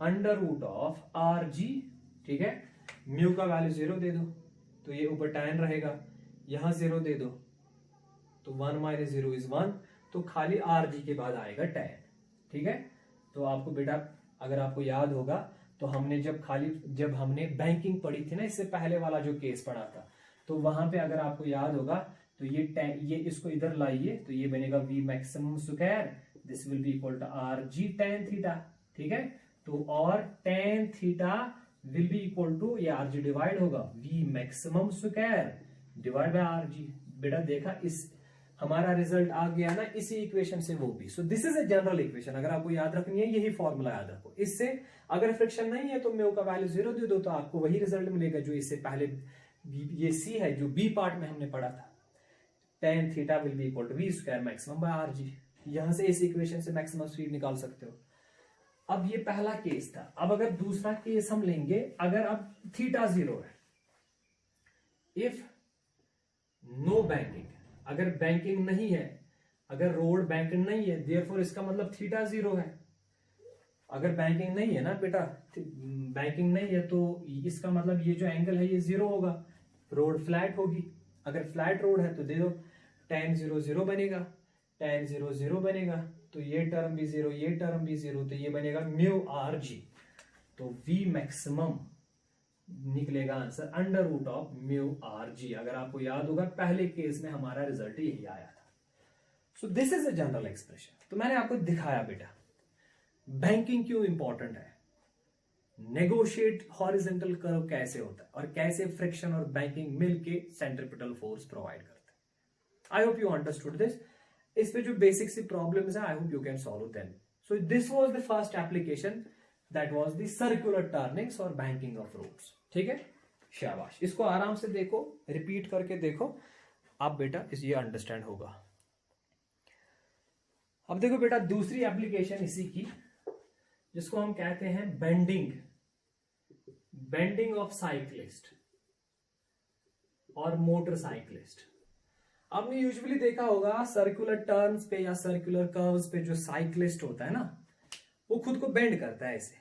under root of are g. ठीक है, म्यू का वैल्यू जीरो दे दो, तो ये ऊपर tan रहेगा, यहां जीरो दे दो, तो 1 माइनस 0 इज 1, तो खाली आर जी के बाद आएगा tan। ठीक है, तो आपको बेटा अगर आपको याद होगा तो हमने जब हमने बैंकिंग पढ़ी थी ना, इससे पहले वाला जो केस पढ़ा था, तो वहां पे अगर आपको याद होगा तो ये इसको इधर लाइए तो ये बनेगा v maximum square, this will be equal to r ji tan theta. ठीक है, तो और tan theta will be equal to, ये आर जी डिवाइड होगा v maximum square divide by are g. बेटा देखा, इस हमारा रिजल्ट आ गया ना इसी इक्वेशन से वो भी। सो this is a general equation, अगर आपको याद रखनी है यही फॉर्मूला याद रखो। इससे अगर फ्रिक्शन नहीं है तो म्यू का वैल्यू 0 दे दो तो आपको वही रिजल्ट मिलेगा जो इससे पहले ये सी है जो बी पार्ट में हमने पढ़ा था, tan theta will be equal to v square maximum by R G. यहां से इस इक्वेशन से मैक्सिमम स्पीड निकाल सकते हो। अब ये पहला केस था। अब अगर दूसरा केस हम लेंगे, अगर अब थीटा 0 है, इफ नो बैंकिंग, अगर बैंकिंग नहीं है, अगर रोड बैंकिंग नहीं है, देयरफॉर इसका मतलब थीटा 0 है। अगर बैंकिंग नहीं है ना बेटा, बैंकिंग नहीं है तो इसका मतलब ये जो एंगल है ये 0 होगा, रोड फ्लैट होगी। अगर फ्लैट रोड है तो दे दो tan 0 0 बनेगा, tan 0 0 बनेगा, तो ये टर्म भी 0, ये टर्म भी 0, तो ये बनेगा म्यू आर जी। तो v मैक्सिमम निकलेगा answer under root of mu r जी। अगर आपको याद होगा पहले केस में हमारा रिजल्ट यही आया था। सो this is a general expression. तो मैंने आपको दिखाया बेटा बैंकिंग क्यों इंपॉर्टेंट है, नेगोशिएट हॉरिजॉन्टल कर्व कैसे होता है, और कैसे फ्रिक्शन और बैंकिंग मिलके सेंट्रिपिटल फोर्स प्रोवाइड करते हैं। आई होप यू अंडरस्टूड दिस। इस पे जो बेसिक सी प्रॉब्लम्स है, I hope you can solve them. So this was the first application, that was the circular turnings और बैंकिंग ऑफ रोड्स। ठीक है, शाबाश। इसको आराम से देखो, रिपीट करके देखो, आप बेटा ये अंडरस्टैंड होगा। अब देखो बेटा दूसरी एप्लीकेशन इसी की, जिसको हम कहते हैं बेंडिंग ऑफ साइक्लिस्ट और मोटरसाइक्लिस्ट। आपने यूजुअली देखा होगा सर्कुलर टर्न्स पे या सर्कुलर कर्व्स पे जो साइक्लिस्ट होता है ना, वो खुद को बेंड करता है ऐसे,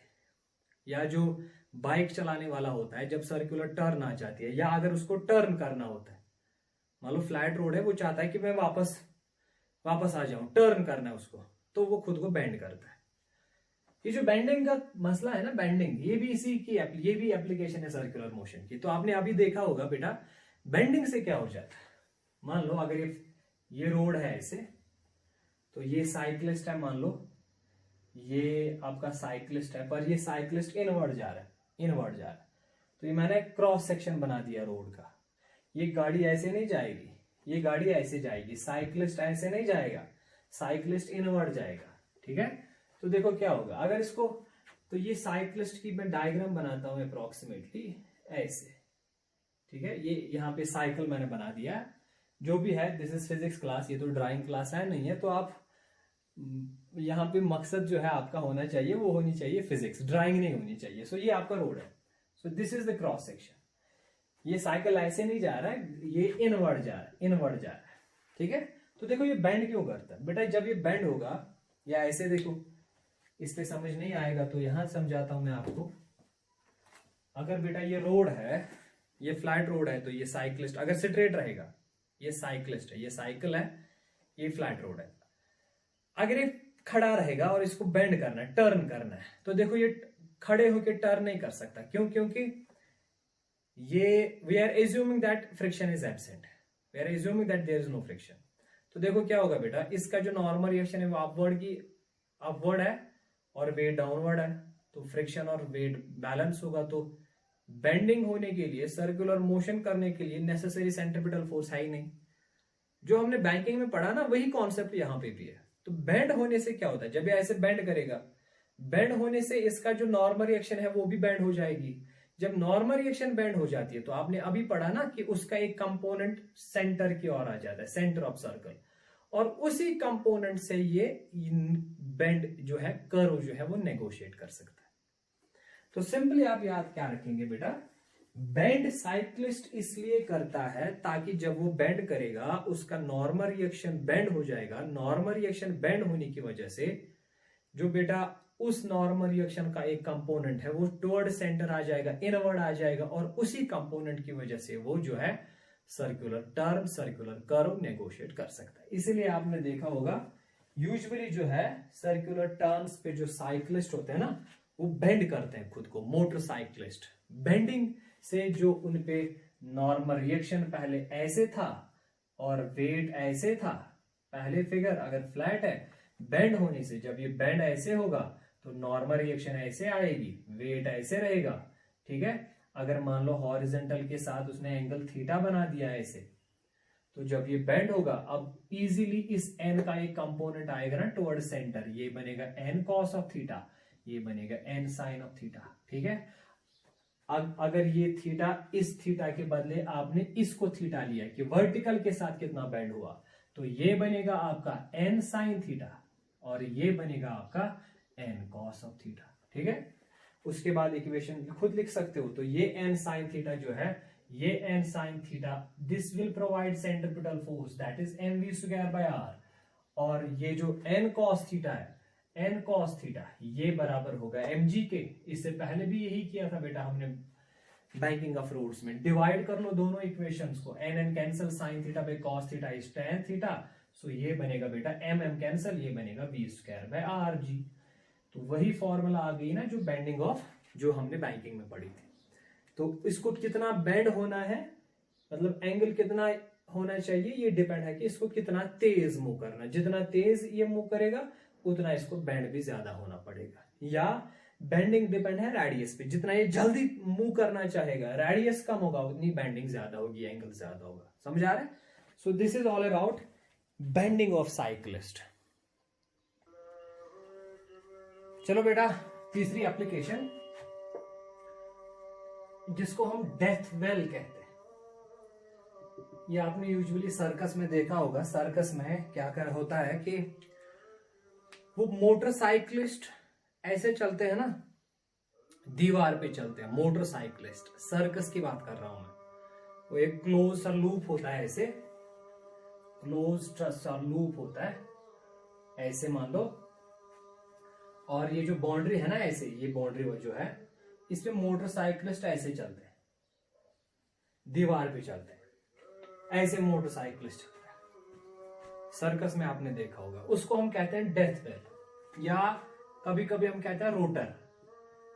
या जो बाइक चलाने वाला होता है जब सर्कुलर टर्न आ जाती है, या अगर उसको टर्न करना होता है, मान लो फ्लैट रोड है, वो चाहता है कि मैं वापस आ जाऊं, टर्न करना है उसको, तो वो खुद को बेंड करता है। ये जो बेंडिंग का मसला है ना, बेंडिंग, ये भी इसी की ये भी एप्लीकेशन है सर्कुलर मोशन की। तो आपने अभी देखा होगा बेटा बेंडिंग से क्या हो जाता है। मान लो अगर ये रोड है ऐसे, तो ये साइक्लिस्ट है, मान लो ये आपका साइक्लिस्ट है, पर ये साइक्लिस्ट इनवर्ड जा रहा है, तो ये मैंने क्रॉस सेक्शन बना दिया रोड का। ये गाड़ी ऐसे नहीं जाएगी, ये गाड़ी ऐसे जाएगी, साइक्लिस्ट ऐसे नहीं जाएगा, साइक्लिस्ट इनवर्ड जाएगा। ठीक है, तो देखो क्या होगा अगर इसको, तो ये साइक्लिस्ट की मैं डायग्राम बनाता हूं अप्रोक्सीमेटली ऐसे। ठीक है, ये यहाँ पे साइकिल मैंने बना दिया, जो भी है, दिस इज फिजिक्स क्लास, ये तो ड्राइंग क्लास है नहीं है, तो आप यहाँ पे मकसद जो है आपका होना चाहिए वो होनी चाहिए फिजिक्स, ड्राइंग नहीं होनी चाहिए। सो ये आपका रोड है, so this is the cross section. ये साइकिल ऐसे नहीं जा रहा है, ये इनवर्ड जा रहा है। ठीक है, तो देखो ये बेंड क्यों करता है बेटा, जब ये बेंड होगा, या ऐसे देखो, इस पे समझ नहीं आएगा तो यहां समझाता हूं मैं आपको। अगर बेटा ये रोड है, ये फ्लैट रोड है, तो ये साइक्लिस्ट अगर स्ट्रेट रहेगा, ये साइक्लिस्ट है, ये साइकिल है, ये फ्लैट रोड है। अगर ये खड़ा रहेगा और इसको बेंड करना है, टर्न करना है, तो देखो ये खड़े होकर टर्न नहीं कर सकता। क्यों? क्योंकि ये we are assuming that friction is absent, we are assuming that there is no friction. तो देखो क्या होगा बेटा, इसका जो नॉर्मल रिएक्शन है वो अपवर्ड है और वेट डाउनवर्ड है, तो फ्रिक्शन और वेट बैलेंस होगा। तो बेंडिंग होने के लिए, सर्कुलर मोशन करने के लिए नेसेसरी सेंट्रिपिटल फोर्स है ही नहीं। जो हमने बैंकिंग में पढ़ा ना, वही कॉन्सेप्ट यहाँ पे भी है। तो बेंड होने से क्या होता है, जब ये ऐसे बेंड करेगा, बेंड होने से इसका जो नॉर्मल रिएक्शन है वो भी बेंड हो जाएगी। जब नॉर्मल रिएक्शन बेंड हो जाती है, तो आपने अभी पढ़ा ना कि उसका एक कंपोनेंट सेंटर की ओर आ जाता है, सेंटर ऑफ सर्कल, और उसी कंपोनेंट से ये बेंड जो है, कर्व जो है, वो नेगोशिएट कर सकता है। तो सिंपली आप याद क्या रखेंगे बेटा, बेंड साइक्लिस्ट इसलिए करता है ताकि जब वो बेंड करेगा उसका नॉर्मल रिएक्शन बेंड हो जाएगा। नॉर्मल रिएक्शन बेंड होने की वजह से जो बेटा उस नॉर्मल रिएक्शन का एक कंपोनेंट है वो टुवर्ड सेंटर आ जाएगा, इनवर्ड आ जाएगा, और उसी कंपोनेंट की वजह से वो जो है circular term, circular curve negotiate कर सकता है। इसीलिए आपने देखा होगा यूजुअली जो है सर्कुलर टर्न्स पे जो साइक्लिस्ट होते हैं ना, वो बेंड करते हैं खुद को, मोटरसाइकिलिस्ट। बेंडिंग से जो उनपे नॉर्मल रिएक्शन पहले ऐसे था और वेट ऐसे था, पहले फिगर अगर फ्लैट है, बेंड होने से जब ये बेंड ऐसे होगा तो नॉर्मल रिएक्शन ऐसे आएगी, वेट ऐसे रहेगा, ठीक है। अगर मान लो हॉरिजेंटल के साथ उसने एंगल थीटा बना दिया ऐसे, तो जब ये बेंड होगा, अब इजीली इस एन का एक कंपोनेंट आएगा ना टुवर्ड सेंटर, ये बनेगा एन कॉस ऑफ थीटा, ये बनेगा एन साइन ऑफ थीटा, ठीक है। अगर ये थीटा, इस थीटा के बदले आपने इसको थीटा लिया कि वर्टिकल के साथ कितना बेंड हुआ, तो ये बनेगा आपका एन साइन थीटा और ये बनेगा आपका एन कॉस ऑफ थीटा, ठीक है। उसके बाद इक्वेशन खुद लिख सकते हो, तो ये एन साइन थीटा जो है, ये n sine theta, this will provide centripetal force that is m v square by r, और ये जो एन कॉस थीटा है, एन कॉस थीटा, ये बराबर होगा mg के। इससे पहले भी यही किया था बेटा हमने बैंकिंग ऑफ रूट्स में, डिवाइड कर लो दोनों इक्वेशंस को, N N cancel, sine theta by cos theta is tan theta, so ये बनेगा बेटा एम एम कैंसिल, ये बनेगा V square by R G. तो वही फॉर्मूला आ गई ना जो बेंडिंग ऑफ, जो हमने बैंकिंग में पढ़ी थी। तो इसको कितना बेंड होना है, मतलब एंगल कितना होना चाहिए, ये डिपेंड है कि इसको कितना तेज मूव करना, जितना तेज ये मूव करेगा उतना इसको बेंड भी ज्यादा होना पड़ेगा, या बेंडिंग डिपेंड है रेडियस पे, जितना ये जल्दी मूव करना चाहेगा, रेडियस कम होगा उतनी बेंडिंग ज्यादा होगी, एंगल ज्यादा होगा। समझ आ रहा है? So this is all about bending of cyclist. चलो बेटा, तीसरी एप्लीकेशन जिसको हम डेथ वेल कहते हैं, ये आपने यूजुअली सर्कस में देखा होगा। सर्कस में क्या कर होता है कि वो मोटरसाइकिलिस्ट ऐसे चलते हैं ना, दीवार पे चलते हैं मोटरसाइकिलिस्ट, सर्कस की बात कर रहा हूं मैं। वो एक क्लोज सा लूप होता है, ऐसे क्लोज सा लूप होता है, ऐसे मान लो, और ये जो बाउंड्री है ना ऐसे, ये बाउंड्री जो है, इसमें मोटरसाइकिलिस्ट ऐसे चलते हैं, दीवार पे चलते हैं, ऐसे मोटरसाइकिलिस्ट चलते हैं। सर्कस में आपने देखा होगा, उसको हम कहते हैं डेथ वेल, या कभी कभी हम कहते हैं रोटर।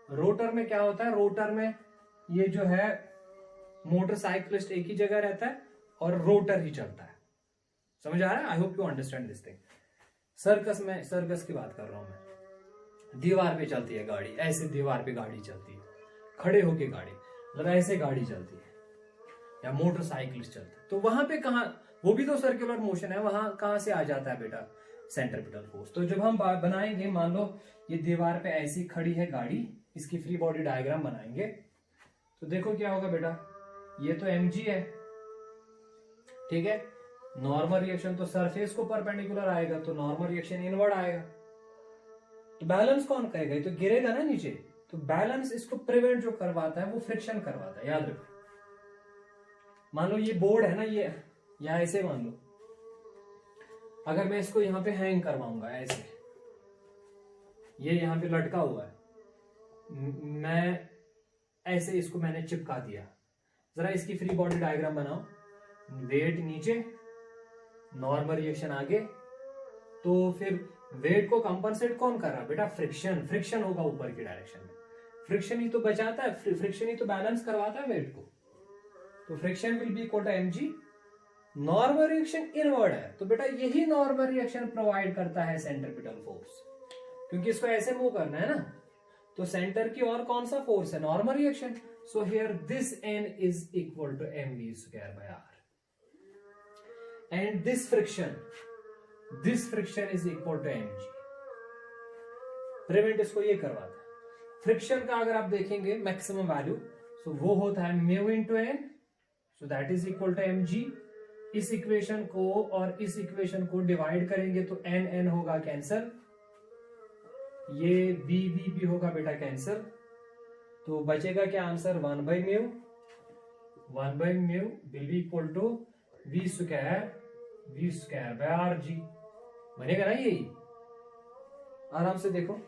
रोटर में क्या होता है, रोटर में ये जो है मोटरसाइकिलिस्ट एक ही जगह रहता है और रोटर ही चलता है। समझ आ रहा है? I hope you understand this thing. Circus में, सर्कस की बात कर रहा हूं मैं, दीवार पे चलती है गाड़ी, ऐसे दीवार पे गाड़ी चलती है, खड़े होके गाड़ी, मतलब ऐसे गाड़ी चलती है, या मोटरसाइकिलिस्ट चलते हैं। तो वहां पे कहा, वो भी तो सर्कुलर मोशन है, वहां कहां से आ जाता है बेटा, सेंट्रिपिटल फोर्स। तो जब हम बनाएंगे, मान लो ये दीवार पे ऐसी खड़ी है गाड़ी, इसकी फ्री बॉडी डायग्राम बनाएंगे, तो देखो क्या होगा बेटा, ये तो mg है, ठीक है। नॉर्मल रिएक्शन तो सरफेस को परपेंडिकुलर आएगा, तो नॉर्मल रिएक्शन इनवर्ड आएगा। तो बैलेंस कौन करेगा, ये तो गिरेगा ना नीचे, तो बैलेंस इसको प्रिवेंट जो करवाता है वो फ्रिक्शन करवाता है, याद रखो। मान लो ये बोर्ड है ना, ये यहां ऐसे मान लो, अगर मैं इसको यहां पे हैंग करवाऊंगा ऐसे, ये यहां पे लटका हुआ है, मैं ऐसे इसको मैंने चिपका दिया, जरा इसकी फ्री बॉडी डायग्राम बनाओ, वेट नीचे, नॉर्मल रिएक्शन आगे, तो फिर वेट को कंपनसेट कौन कर रहा है बेटा, फ्रिक्शन। फ्रिक्शन होगा ऊपर की डायरेक्शन में, फ्रिक्शन ही तो बचाता है, फ्रिक्शन ही तो बैलेंस करवाता है वेट को। तो friction will be equal to mg। Normal reaction inward है, तो बेटा यही नॉर्मल रिएक्शन प्रोवाइड करता है सेंट्रिपिटल फोर्स, क्योंकि इसको ऐसे मूव करना है ना, तो सेंटर की ओर कौन सा फोर्स है, normal reaction. So here this n is equal to mv square by r, and this friction is equal to mg। Prevent इसको ये करवाता है। फ्रिक्शन का अगर आप देखेंगे मैक्सिमम वैल्यू, सो वो होता है mu into n, so that is equal to mg। इस इक्वेशन को और इस इक्वेशन को डिवाइड करेंगे तो एन एन होगा कैंसल, ये वी वी भी होगा बेटा कैंसल, तो बचेगा क्या answer, 1 by mu will be equal to v square by are g. बनेगा ना यही, आराम से देखो,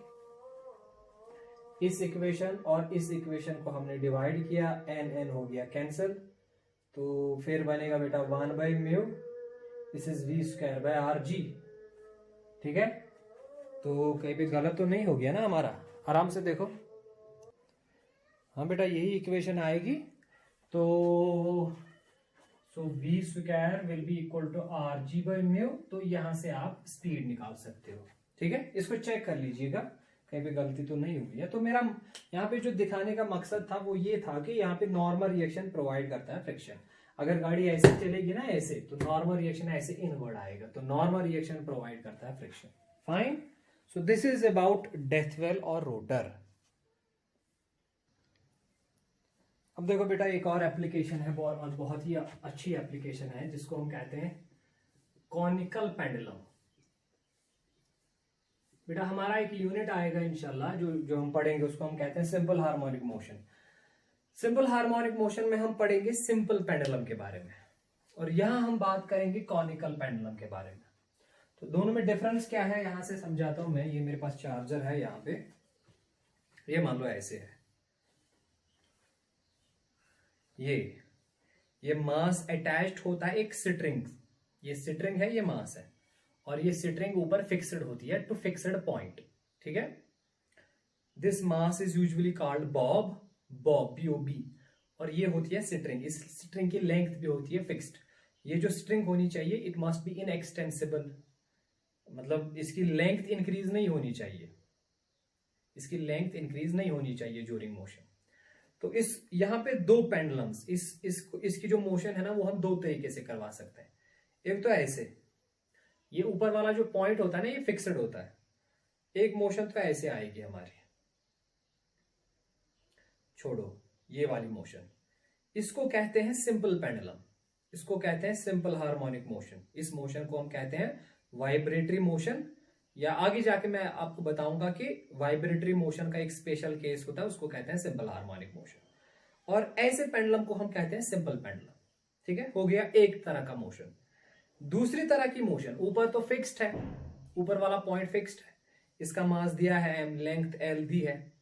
इस इक्वेशन और इस इक्वेशन को हमने डिवाइड किया, एन एन हो गया कैंसल, तो फिर बनेगा बेटा 1 by mu, this is v square by are g, ठीक है। तो कहीं पे गलत तो नहीं हो गया ना हमारा, आराम से देखो। हाँ बेटा यही इक्वेशन आएगी। तो v square will be equal to rg/μ। तो यहां से आप स्पीड निकाल सकते हो। ठीक है, इसको चेक कर लीजिएगा कहीं पे गलती तो नहीं हुई है। तो मेरा यहाँ पे जो दिखाने का मकसद था वो ये था कि यहाँ पे नॉर्मल रिएक्शन प्रोवाइड करता है फ्रिक्शन। अगर गाड़ी ऐसे चलेगी ना ऐसे, तो नॉर्मल रिएक्शन ऐसे इनवर्ड आएगा, तो नॉर्मल रिएक्शन प्रोवाइड करता है friction. Fine. So this is about death well और रोटर। अब देखो बेटा एक और एप्लीकेशन है, बहुत ही अच्छी एप्लीकेशन है, जिसको हम कहते हैं कॉनिकल पेंडुलम। बेटा हमारा एक यूनिट आएगा इंशाल्लाह, जो हम पढ़ेंगे उसको हम कहते हैं simple harmonic motion. Simple harmonic motion में हम पढ़ेंगे सिंपल पेंडुलम के बारे में, और यहां हम बात करेंगे कॉनिकल पेंडुलम के बारे में। तो दोनों में डिफरेंस क्या है यहां से समझाता हूं मैं। ये मेरे पास चार्जर है यहाँ पे, ये मान लो ऐसे है, ये मास अटैच्ड होता है एक स्ट्रिंग, ये स्ट्रिंग है, ये मास है, और ये स्ट्रिंग ऊपर फिक्स्ड होती है टू फिक्स्ड पॉइंट। ठीक है, this mass is usually called Bob, BOB, और ये होती है स्ट्रिंग। इस स्ट्रिंग की लेंथ भी होती है फिक्स्ड। ये जो स्ट्रिंग होनी चाहिए इट मस्ट बी इनएक्सटेंसिबल, मतलब इसकी लेंथ इंक्रीज नहीं होनी चाहिए, इसकी लेंथ इंक्रीज नहीं होनी चाहिए ड्यूरिंग मोशन। तो इस यहाँ पे दो पेंडुलम्स, इसकी जो मोशन है ना वो हम दो तरीके से करवा सकते हैं। एक तो ऐसे, ये ऊपर वाला जो पॉइंट होता है ना ये फिक्स्ड होता है। एक मोशन तो ऐसे आएगी हमारी, छोड़ो ये वाली मोशन, इसको कहते हैं सिंपल पेंडुलम, इसको कहते हैं सिंपल हार्मोनिक मोशन। इस मोशन को हम कहते हैं वाइब्रेटरी मोशन, या आगे जाके मैं आपको बताऊंगा कि वाइब्रेटरी मोशन का एक स्पेशल केस होता है, उसको कहते हैं सिंपल हार्मोनिक मोशन। और ऐसे पेंडुलम को हम कहते हैं सिंपल पेंडुलम। ठीक है, हो गया एक तरह का मोशन। दूसरी तरह की मोशन, ऊपर तो फिक्स्ड है, ऊपर वाला पॉइंट फिक्स्ड है, इसका मास दिया है m, लेंथ l दी है,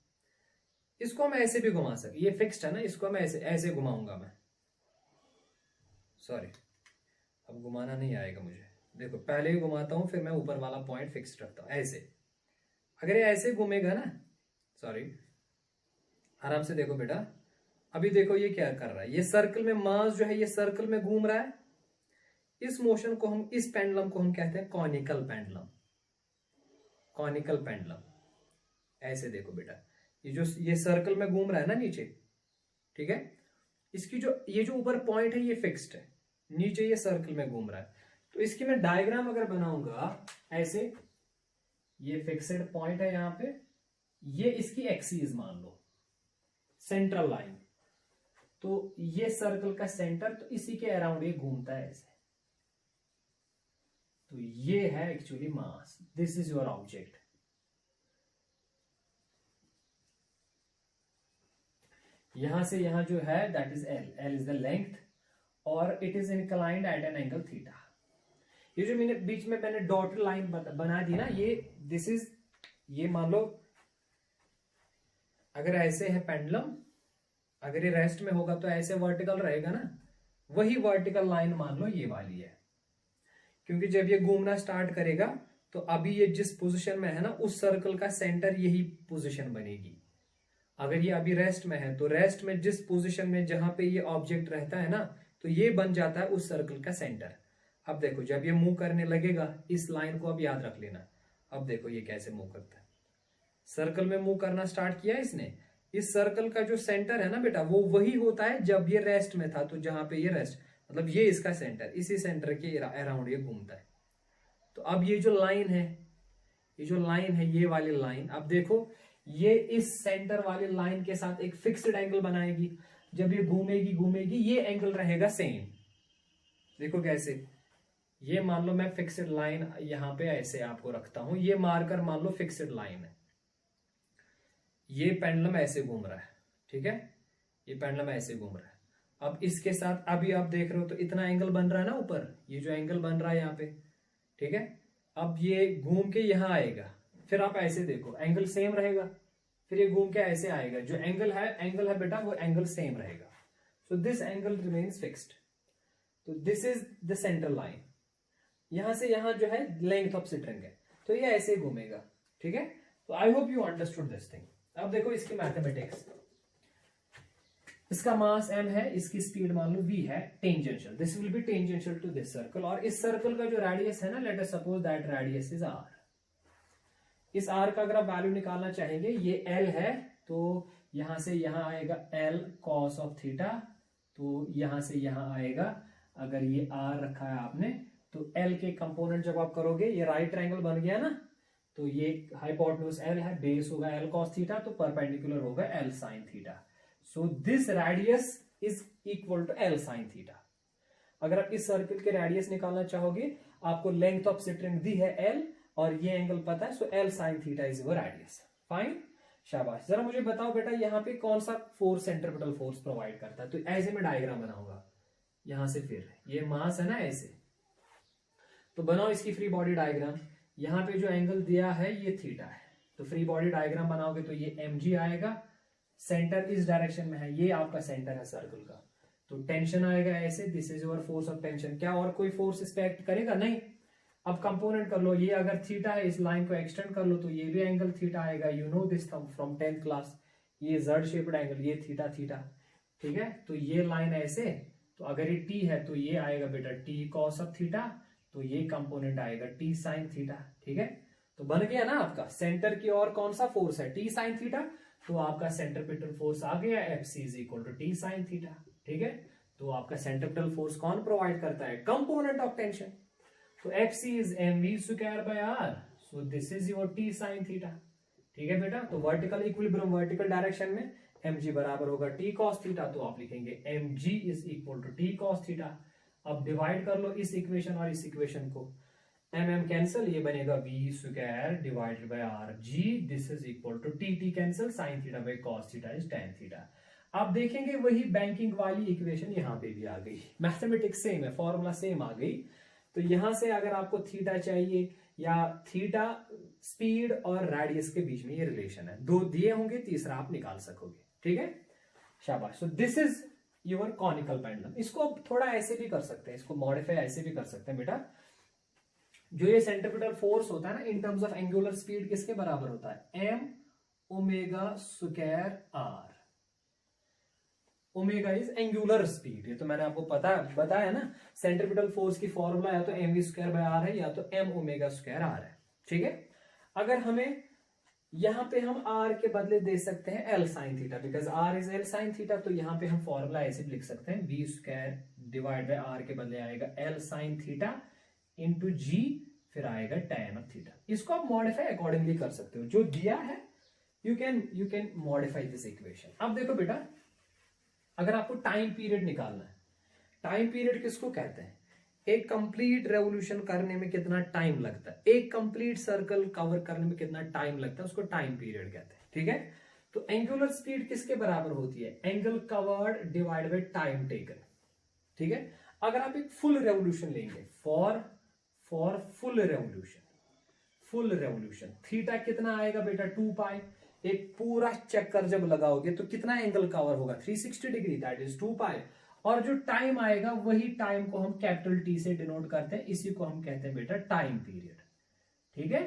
इसको हम ऐसे भी घुमा सकते, ये फिक्स्ड है ना, इसको मैं ऐसे घुमाऊंगा मैं, सॉरी अब घुमाना नहीं आएगा मुझे, देखो पहले ही घुमाता हूं फिर मैं ऊपर वाला पॉइंट फिक्स्ड रखता हूं ऐसे। अगर ये ऐसे घूमेगा ना, सॉरी आराम से देखो बेटा, अभी देखो ये क्या कर रहा है, ये सर्कल में मास जो है ये सर्कल में घूम रहा है। इस मोशन को हम, इस पेंडुलम को हम कहते हैं कॉनिकल पेंडुलम, कॉनिकल पेंडुलम। ऐसे देखो बेटा, ये सर्कल में घूम रहा है ना नीचे, ठीक है, इसकी ये जो ऊपर पॉइंट है ये फिक्स्ड है, नीचे ये सर्कल में घूम रहा है। तो इसकी मैं डायग्राम अगर बनाऊंगा ऐसे, ये फिक्स्ड पॉइंट है यहां पे, ये इसकी एक्सिस मान लो, सेंट्रल लाइन, तो ये सर्कल का सेंटर, तो इसी के अराउंड ये घूमता है ऐसे। तो ये है actually mass, this is your object. यहां से यहां जो है that is L is the length, और it is inclined at an angle theta. ये जो मैंने बीच में मैंने डॉटेड लाइन बना दी ना, ये दिस इज, ये मान लो अगर ऐसे है पेंडुलम, अगर ये रेस्ट में होगा तो ऐसे वर्टिकल रहेगा ना, वही वर्टिकल लाइन मान लो ये वाली है, क्योंकि जब ये घूमना स्टार्ट करेगा तो अभी ये जिस पोजीशन में है ना उस सर्कल का सेंटर यही पोजीशन बनेगी। अगर ये अभी रेस्ट में है तो रेस्ट में जिस पोजीशन में जहां पे ये ऑब्जेक्ट रहता है ना, तो ये बन जाता है उस सर्कल का सेंटर। अब देखो जब ये मूव करने लगेगा, इस लाइन को अब याद रख लेना, अब देखो ये कैसे मूव करता है, सर्कल में मूव करना स्टार्ट किया इसने, इस सर्कल का जो सेंटर है ना बेटा वो वही होता है जब ये रेस्ट में था, तो जहां पे ये रेस्ट, मतलब ये इसका सेंटर, इसी सेंटर के अराउंड ये घूमता है। तो अब ये जो लाइन है, ये जो लाइन है ये वाली लाइन, अब देखो ये इस सेंटर वाली लाइन के साथ एक फिक्स्ड एंगल बनाएगी, जब ये घूमेगी घूमेगी ये एंगल रहेगा सेम। देखो कैसे, ये मान लो मैं फिक्स्ड लाइन यहां पे ऐसे आपको रखता हूं, ये मार्कर मान लो फिक्स्ड लाइन है, ये पेंडुलम ऐसे घूम रहा है, ठीक है, ये पेंडुलम ऐसे घूम रहा है। अब इसके साथ अभी आप देख रहे हो तो इतना एंगल बन रहा है ना ऊपर, ये जो एंगल बन रहा है यहाँ पे, ठीक है, अब ये घूम के यहां आएगा, फिर आप ऐसे देखो एंगल सेम रहेगा, फिर ये घूम के ऐसे आएगा, जो एंगल है बेटा वो एंगल सेम रहेगा। So this angle remains fixed. तो this is the central line, यहां से यहां जो है लेंथ ऑफ स्ट्रिंग है, तो ये ऐसे घूमेगा, ठीक है। तो आई hope you understood this thing. अब देखो इसकी मैथमेटिक्स, इसका मास m है, इसकी स्पीड मान लो v है, tangential, this will be tangential to this circle, और इस सर्कल का जो रेडियस है ना, let us suppose that radius is r। इस r का अगर आप वैल्यू निकालना चाहेंगे, ये l है, तो यहां से यहां आएगा l cos ऑफ थीटा, तो यहां से यहां आएगा, अगर ये r रखा है आपने, तो l के कंपोनेंट जब आप करोगे, ये राइट ट्रायंगल बन गया ना, तो ये हाइपोटेन्यूज l है, बेस होगा l cos थीटा, तो परपेंडिकुलर होगा l sin theta. So this radius is equal to l sin theta. अगर आप इस सर्कल के रेडियस निकालना चाहोगे, आपको लेंथ ऑफ स्ट्रिंग दी है l और ये एंगल पता है, सो l sin theta is your radius. Fine, शाबाश। जरा मुझे बताओ बेटा, यहाँ पे कौन सा फोर्स सेंट्रिपिटल फोर्स प्रोवाइड करता है? तो ऐसे में डायग्राम बनाऊंगा, यहां से फिर ये मास है ना, ऐसे तो बनाओ इसकी फ्री बॉडी डायग्राम। यहाँ पे जो एंगल दिया है ये थीटा है, तो फ्री बॉडी डायग्राम बनाओगे तो ये mg आएगा, सेंटर इस डायरेक्शन में है, ये आपका सेंटर है सर्कल का, तो टेंशन आएगा ऐसे, this is your force of tension. क्या और कोई फोर्स इस पे एक्ट करेगा? नहीं। अब कंपोनेंट कर लो, ये अगर थीटा है, इस लाइन को एक्सटेंड कर लो तो ये भी एंगल थीटा आएगा, you know this from 10th class, ये z शेप्ड एंगल, ये थीटा थीटा, ठीक है। तो ये लाइन ऐसे, तो अगर ये t है तो ये आएगा बेटा t cos ऑफ थीटा, तो ये कंपोनेंट आएगा t sin थीटा, ठीक है। तो बन गया ना आपका सेंटर की ओर कौन सा फोर्स है? t sin थीटा, तो आपका सेंट्रिपिटल फोर्स आ गया Fc is equal to t sin theta, ठीक है। तो आपका सेंट्रिपिटल फोर्स कौन प्रोवाइड करता है? Component of tension. तो Fc is mv square by r, so this is your t sin theta, ठीक है बेटा। तो वर्टिकल इक्विलिब्रियम, वर्टिकल डायरेक्शन में mg बराबर होगा t cos थीटा, तो आप लिखेंगे mg is equal to t cos theta. अब डिवाइड कर लो इस इक्वेशन और इस इक्वेशन को, mm कैंसिल, ये बनेगा v square divided by r g, this is equal to t cancel, sin theta by cos theta is tan theta. आप देखेंगे वही बैंकिंग वाली इक्वेशन यहाँ पे भी आ गई, मैथमेटिक्स सेम है, फॉर्मूला सेम आ गई। तो यहां से अगर आपको थीटा चाहिए, या थीटा स्पीड और रेडियस के बीच में ये रिलेशन है, दो दिए होंगे, तीसरा आप निकाल सकोगे, ठीक है, शाबाश। सो this is your conical pendulum. इसको थोड़ा ऐसे भी कर सकते हैं, इसको मॉडिफाई ऐसे भी कर सकते हैं बेटा। जो ये सेंट्रिपिटल फोर्स होता है ना, इन टर्म्स ऑफ एंगुलर स्पीड किसके बराबर होता है? m omega square r। Omega is angular speed, ये तो मैंने आपको बताया ना, सेंट्रिपिटल फोर्स की फॉर्मूला या तो mv स्क्वायर बाय r है, या तो m ओमेगा स्क्वायर r है, ठीक है। अगर हमें यहां पे हम r के बदले दे सकते हैं l sin theta, because r is l sin theta, तो यहां पे हम फॉर्मूला ऐसे भी लिख सकते हैं, v square divide bye r के बदले आएगा l sin theta into g, फिर आएगा tan ऑफ थीटा। इसको आप मॉडिफाई अकॉर्डिंगली कर सकते हो, जो दिया है you can modify this equation. अब देखो बेटा, अगर आपको टाइम पीरियड निकालना है, टाइम पीरियड किसको कहते हैं? एक कंप्लीट रेवोल्यूशन करने में कितना टाइम लगता है, एक कंप्लीट सर्कल कवर करने में कितना टाइम लगता है, उसको टाइम पीरियड कहते हैं, ठीक है। तो एंगुलर स्पीड किसके बराबर होती है? Angle covered divide by time taken, ठीक है। अगर आप एक फुल रेवोल्यूशन लेंगे, फॉर फुल रेवोल्यूशन थीटा कितना आएगा बेटा? 2 पाई। एक पूरा चक्कर जब लगाओगे तो कितना एंगल कवर होगा? 360 डिग्री, दैट इज 2 पाई। और जो टाइम आएगा वही टाइम को हम कैपिटल टी से डिनोट करते हैं, इसी को हम कहते हैं बेटा टाइम पीरियड, ठीक है।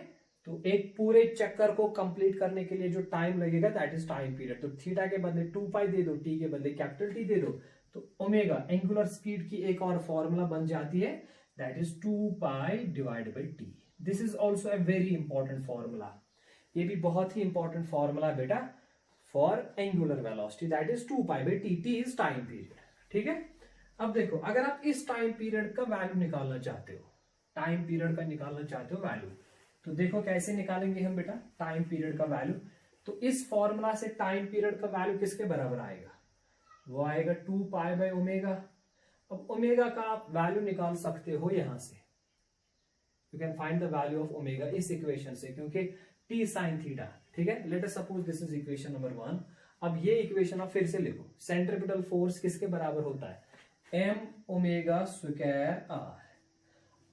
तो एक पूरे चक्कर को कंप्लीट करने के लिए जो टाइम लगेगा दैट इज टाइम पीरियड। तो थीटा के बदले 2 पाई दे दो, टी के बदले कैपिटल टी दे दो, तो ओमेगा एंगुलर स्पीड की एक और फॉर्मूला बन जाती है, that is 2 pi divide by T. This is also a very important formula, ये भी बहुत ही इंपॉर्टेंट फॉर्मूला बेटा for angular velocity, that is 2 pi by T, T is time period, ठीक है। अब देखो, अगर आप इस टाइम पीरियड का वैल्यू निकालना चाहते हो, टाइम पीरियड का निकालना चाहते हो वैल्यू, तो देखो कैसे निकालेंगे हम बेटा टाइम पीरियड का वैल्यू। तो इस फॉर्मूला से टाइम पीरियड का वैल्यू किसके बराबर आएगा? वो आएगा 2 पाई बाई ओमेगा। अब ओमेगा का आप वैल्यू निकाल सकते हो यहां से, you can find the value of omega इस इक्वेशन से, क्योंकि टी साइन थीटा, ठीक है। Let us suppose this is equation number 1। अब ये इक्वेशन आप फिर से लिखो, सेंट्रिपिटल फोर्स किसके बराबर होता है? m ओमेगा स्क्वायर r,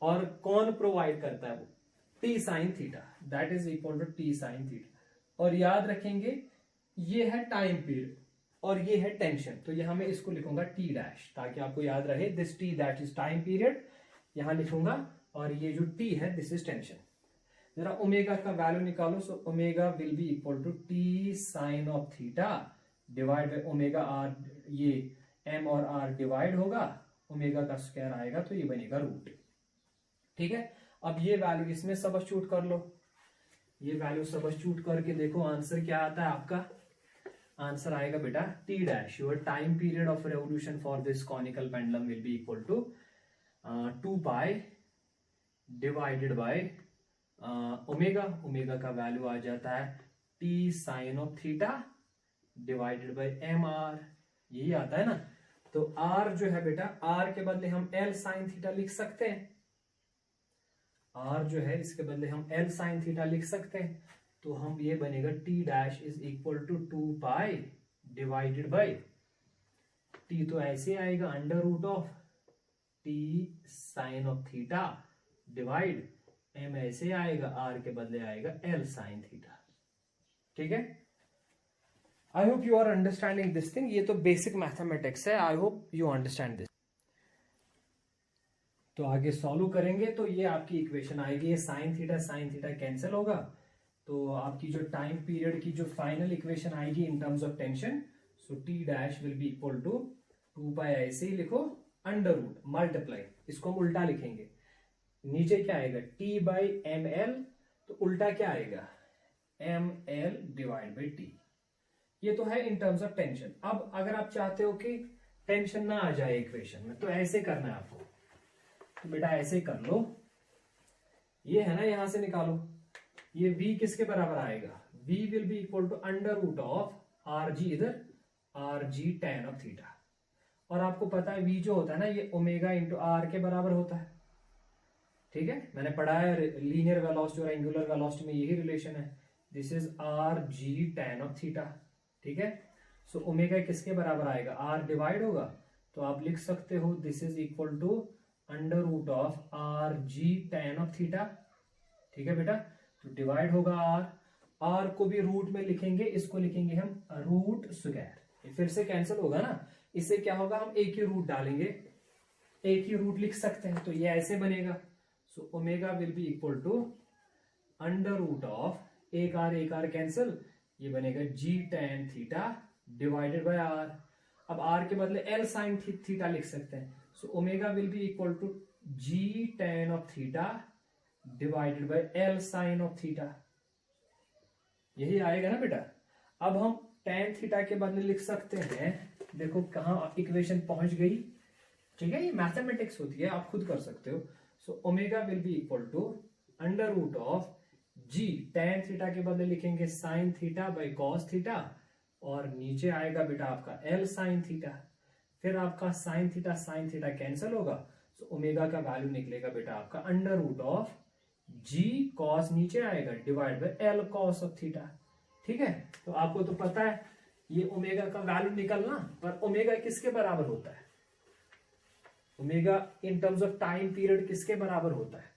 और कौन प्रोवाइड करता है? वो t sine theta, that is equal to t sine theta. और याद रखेंगे ये है टाइम पीरियड और ये है टेंशन, तो यहां मैं इसको लिखूंगा टी डैश, ताकि आपको याद रहे, this t that is time period यहां लिखूंगा, और ये जो टी है दिस इज टेंशन। जरा ओमेगा का वैल्यू निकालो, so omega will be equal to t sine of theta divide by omega r, ये एम और आर डिवाइड होगा, ओमेगा का स्क्वायर आएगा तो ये बनेगा रूट। ठीक है, अब ये वैल्यू इसमें सबस्टिट्यूट कर लो, ये वैल्यू सबस्टिट्यूट करके देखो आंसर क्या आता है आपका। आंसर आएगा बेटा t dash, your time period of revolution for this conical pendulum will be equal to 2 pi divided by omega, omega का वैल्यू आ जाता है t sine of theta divided by m r, यही आता है ना। तो आर जो है बेटा, आर के बदले हम एल साइन थीटा लिख सकते हैं, आर जो है इसके बदले हम एल साइन थीटा लिख सकते हैं। तो हम ये बनेगा t dash is equal to 2 pi divided by, t तो ऐसे आएगा under root of t sine of theta divide m ऐसे आएगा, आर के बदले आएगा एल साइन थीटा। ठीक है, I hope you are understanding this thing. ये तो बेसिक मैथमेटिक्स है, I hope you understand this. तो आगे सॉल्व करेंगे तो ये आपकी इक्वेशन आएगी, ये साइन थीटा कैंसिल होगा, तो आपकी जो टाइम पीरियड की जो फाइनल इक्वेशन आएगी in terms of tension, so t dash will be equal to 2 pi, ऐसे ही लिखो अंडर रूट मल्टीप्लाई, इसको हम उल्टा लिखेंगे, नीचे क्या आएगा टी बाई एम एल, तो उल्टा क्या आएगा m l divide by t. ये तो है इन टर्म्स ऑफ टेंशन। अब अगर आप चाहते हो कि टेंशन ना आ जाए इक्वेशन में, तो ऐसे करना है आपको, तो बेटा ऐसे कर लो, ये है ना यहां से निकालो, ये v किसके बराबर आएगा, v will be equal to under root of R G, इधर R ji tan of theta, और आपको पता है v जो होता है ना ये ओमेगा इंटू आर के बराबर होता है। ठीक है, मैंने पढ़ा है लीनियर वेलोसिटी और एंगुलर वेलोसिटी में यही रिलेशन है, this is R G tan of theta. ठीक है, सो ओमेगा किसके बराबर आएगा, आर डिवाइड होगा, तो आप लिख सकते हो this is equal to under root of R G tan of theta. ठीक है बेटा, तो डिवाइड होगा आर को भी रूट में लिखेंगे, इसको लिखेंगे हम रूट स्क्वायर, फिर से कैंसिल होगा ना, इससे क्या होगा हम एक ही रूट डालेंगे, एक ही रूट लिख सकते हैं, तो ये ऐसे बनेगा, so omega will be equal to under root of एक आर कैंसिल, ये बनेगा G tan theta divided by R. अब आर के बदले एल साइन थीटा लिख सकते हैं, so omega will be equal to G tan of theta divided by L sine of theta, यही आएगा ना बेटा। अब हम टेन थीटा के बदले लिख सकते हैं, देखो कहां इक्वेशन पहुंच गई। ठीक है, ये मैथमेटिक्स होती है, आप खुद कर सकते हो। So omega will be equal to under root of g, tan theta के बदले लिखेंगे sine theta by cos theta, और नीचे आएगा बेटा आपका एल साइन थीटा, फिर आपका साइन थीटा कैंसिल होगा, सो ओमेगा का वैल्यू निकलेगा बेटा आपका under root of G cos, नीचे आएगा divide by L cos of theta. ठीक है, तो आपको तो पता है ये ओमेगा का वैल्यू निकलना, पर ओमेगा किसके बराबर होता है, omega in terms of time period किसके बराबर होता है।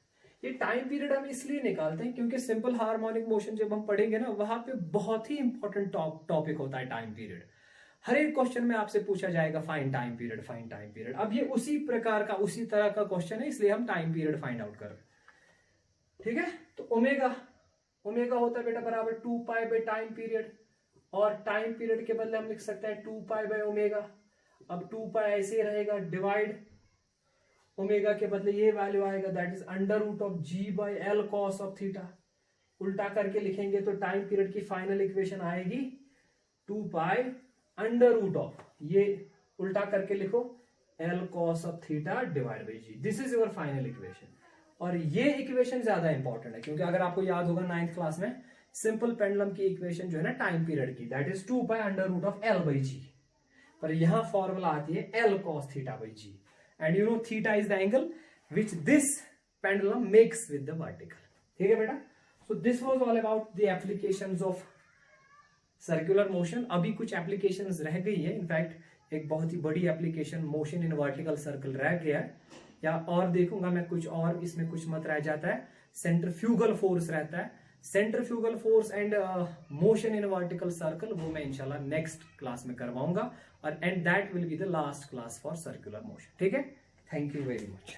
ये टाइम पीरियड हम इसलिए निकालते हैं क्योंकि सिंपल हार्मोनिक मोशन जब हम पढ़ेंगे ना, वहां पे बहुत ही इंपॉर्टेंट टॉपिक होता है टाइम पीरियड। हर एक क्वेश्चन में आपसे पूछा जाएगा find time period, find time period. अब ये उसी प्रकार का, उसी तरह का क्वेश्चन है, इसलिए हम टाइम पीरियड फाइंड आउट कर रहे हैं। ठीक है, तो ओमेगा होता है बेटा बराबर 2 पाई बाय टाइम पीरियड, और टाइम पीरियड के बदले हम लिख सकते हैं 2 पाई बाय ओमेगा। अब 2 पाई ऐसे रहेगा डिवाइड, ओमेगा के बदले ये वैल्यू आएगा, that is under root of G by L cos of theta. उल्टा करके लिखेंगे तो टाइम पीरियड की फाइनल इक्वेशन आएगी 2 पाई अंडर रूट ऑफ, ये उल्टा करके लिखो L cos of theta divide by G, this is your final equation. और ये इक्वेशन ज्यादा इंपॉर्टेंट है, क्योंकि अगर आपको याद होगा 9th क्लास में सिंपल पेंडुलम की इक्वेशन जो है ना टाइम पीरियड की, that is 2 pi under root of L by G, पर यहां फॉर्मूला आती है L cos theta by G, and you know theta is the angle which this pendulum makes with the vertical. ठीक है बेटा, so this was all about the applications of circular motion. अभी कुछ applications रह गई है, इनफैक्ट एक बहुत ही बड़ी application motion in vertical circle रह गया है, या और देखूंगा मैं कुछ और, इसमें कुछ मत रह जाता है, सेंट्रीफ्यूगल फोर्स रहता है, centrifugal force and motion in vertical circle, वो मैं इंशाल्लाह नेक्स्ट क्लास में करवाऊंगा, और and that will be the last class for circular motion. ठीक है, थैंक यू वेरी मच।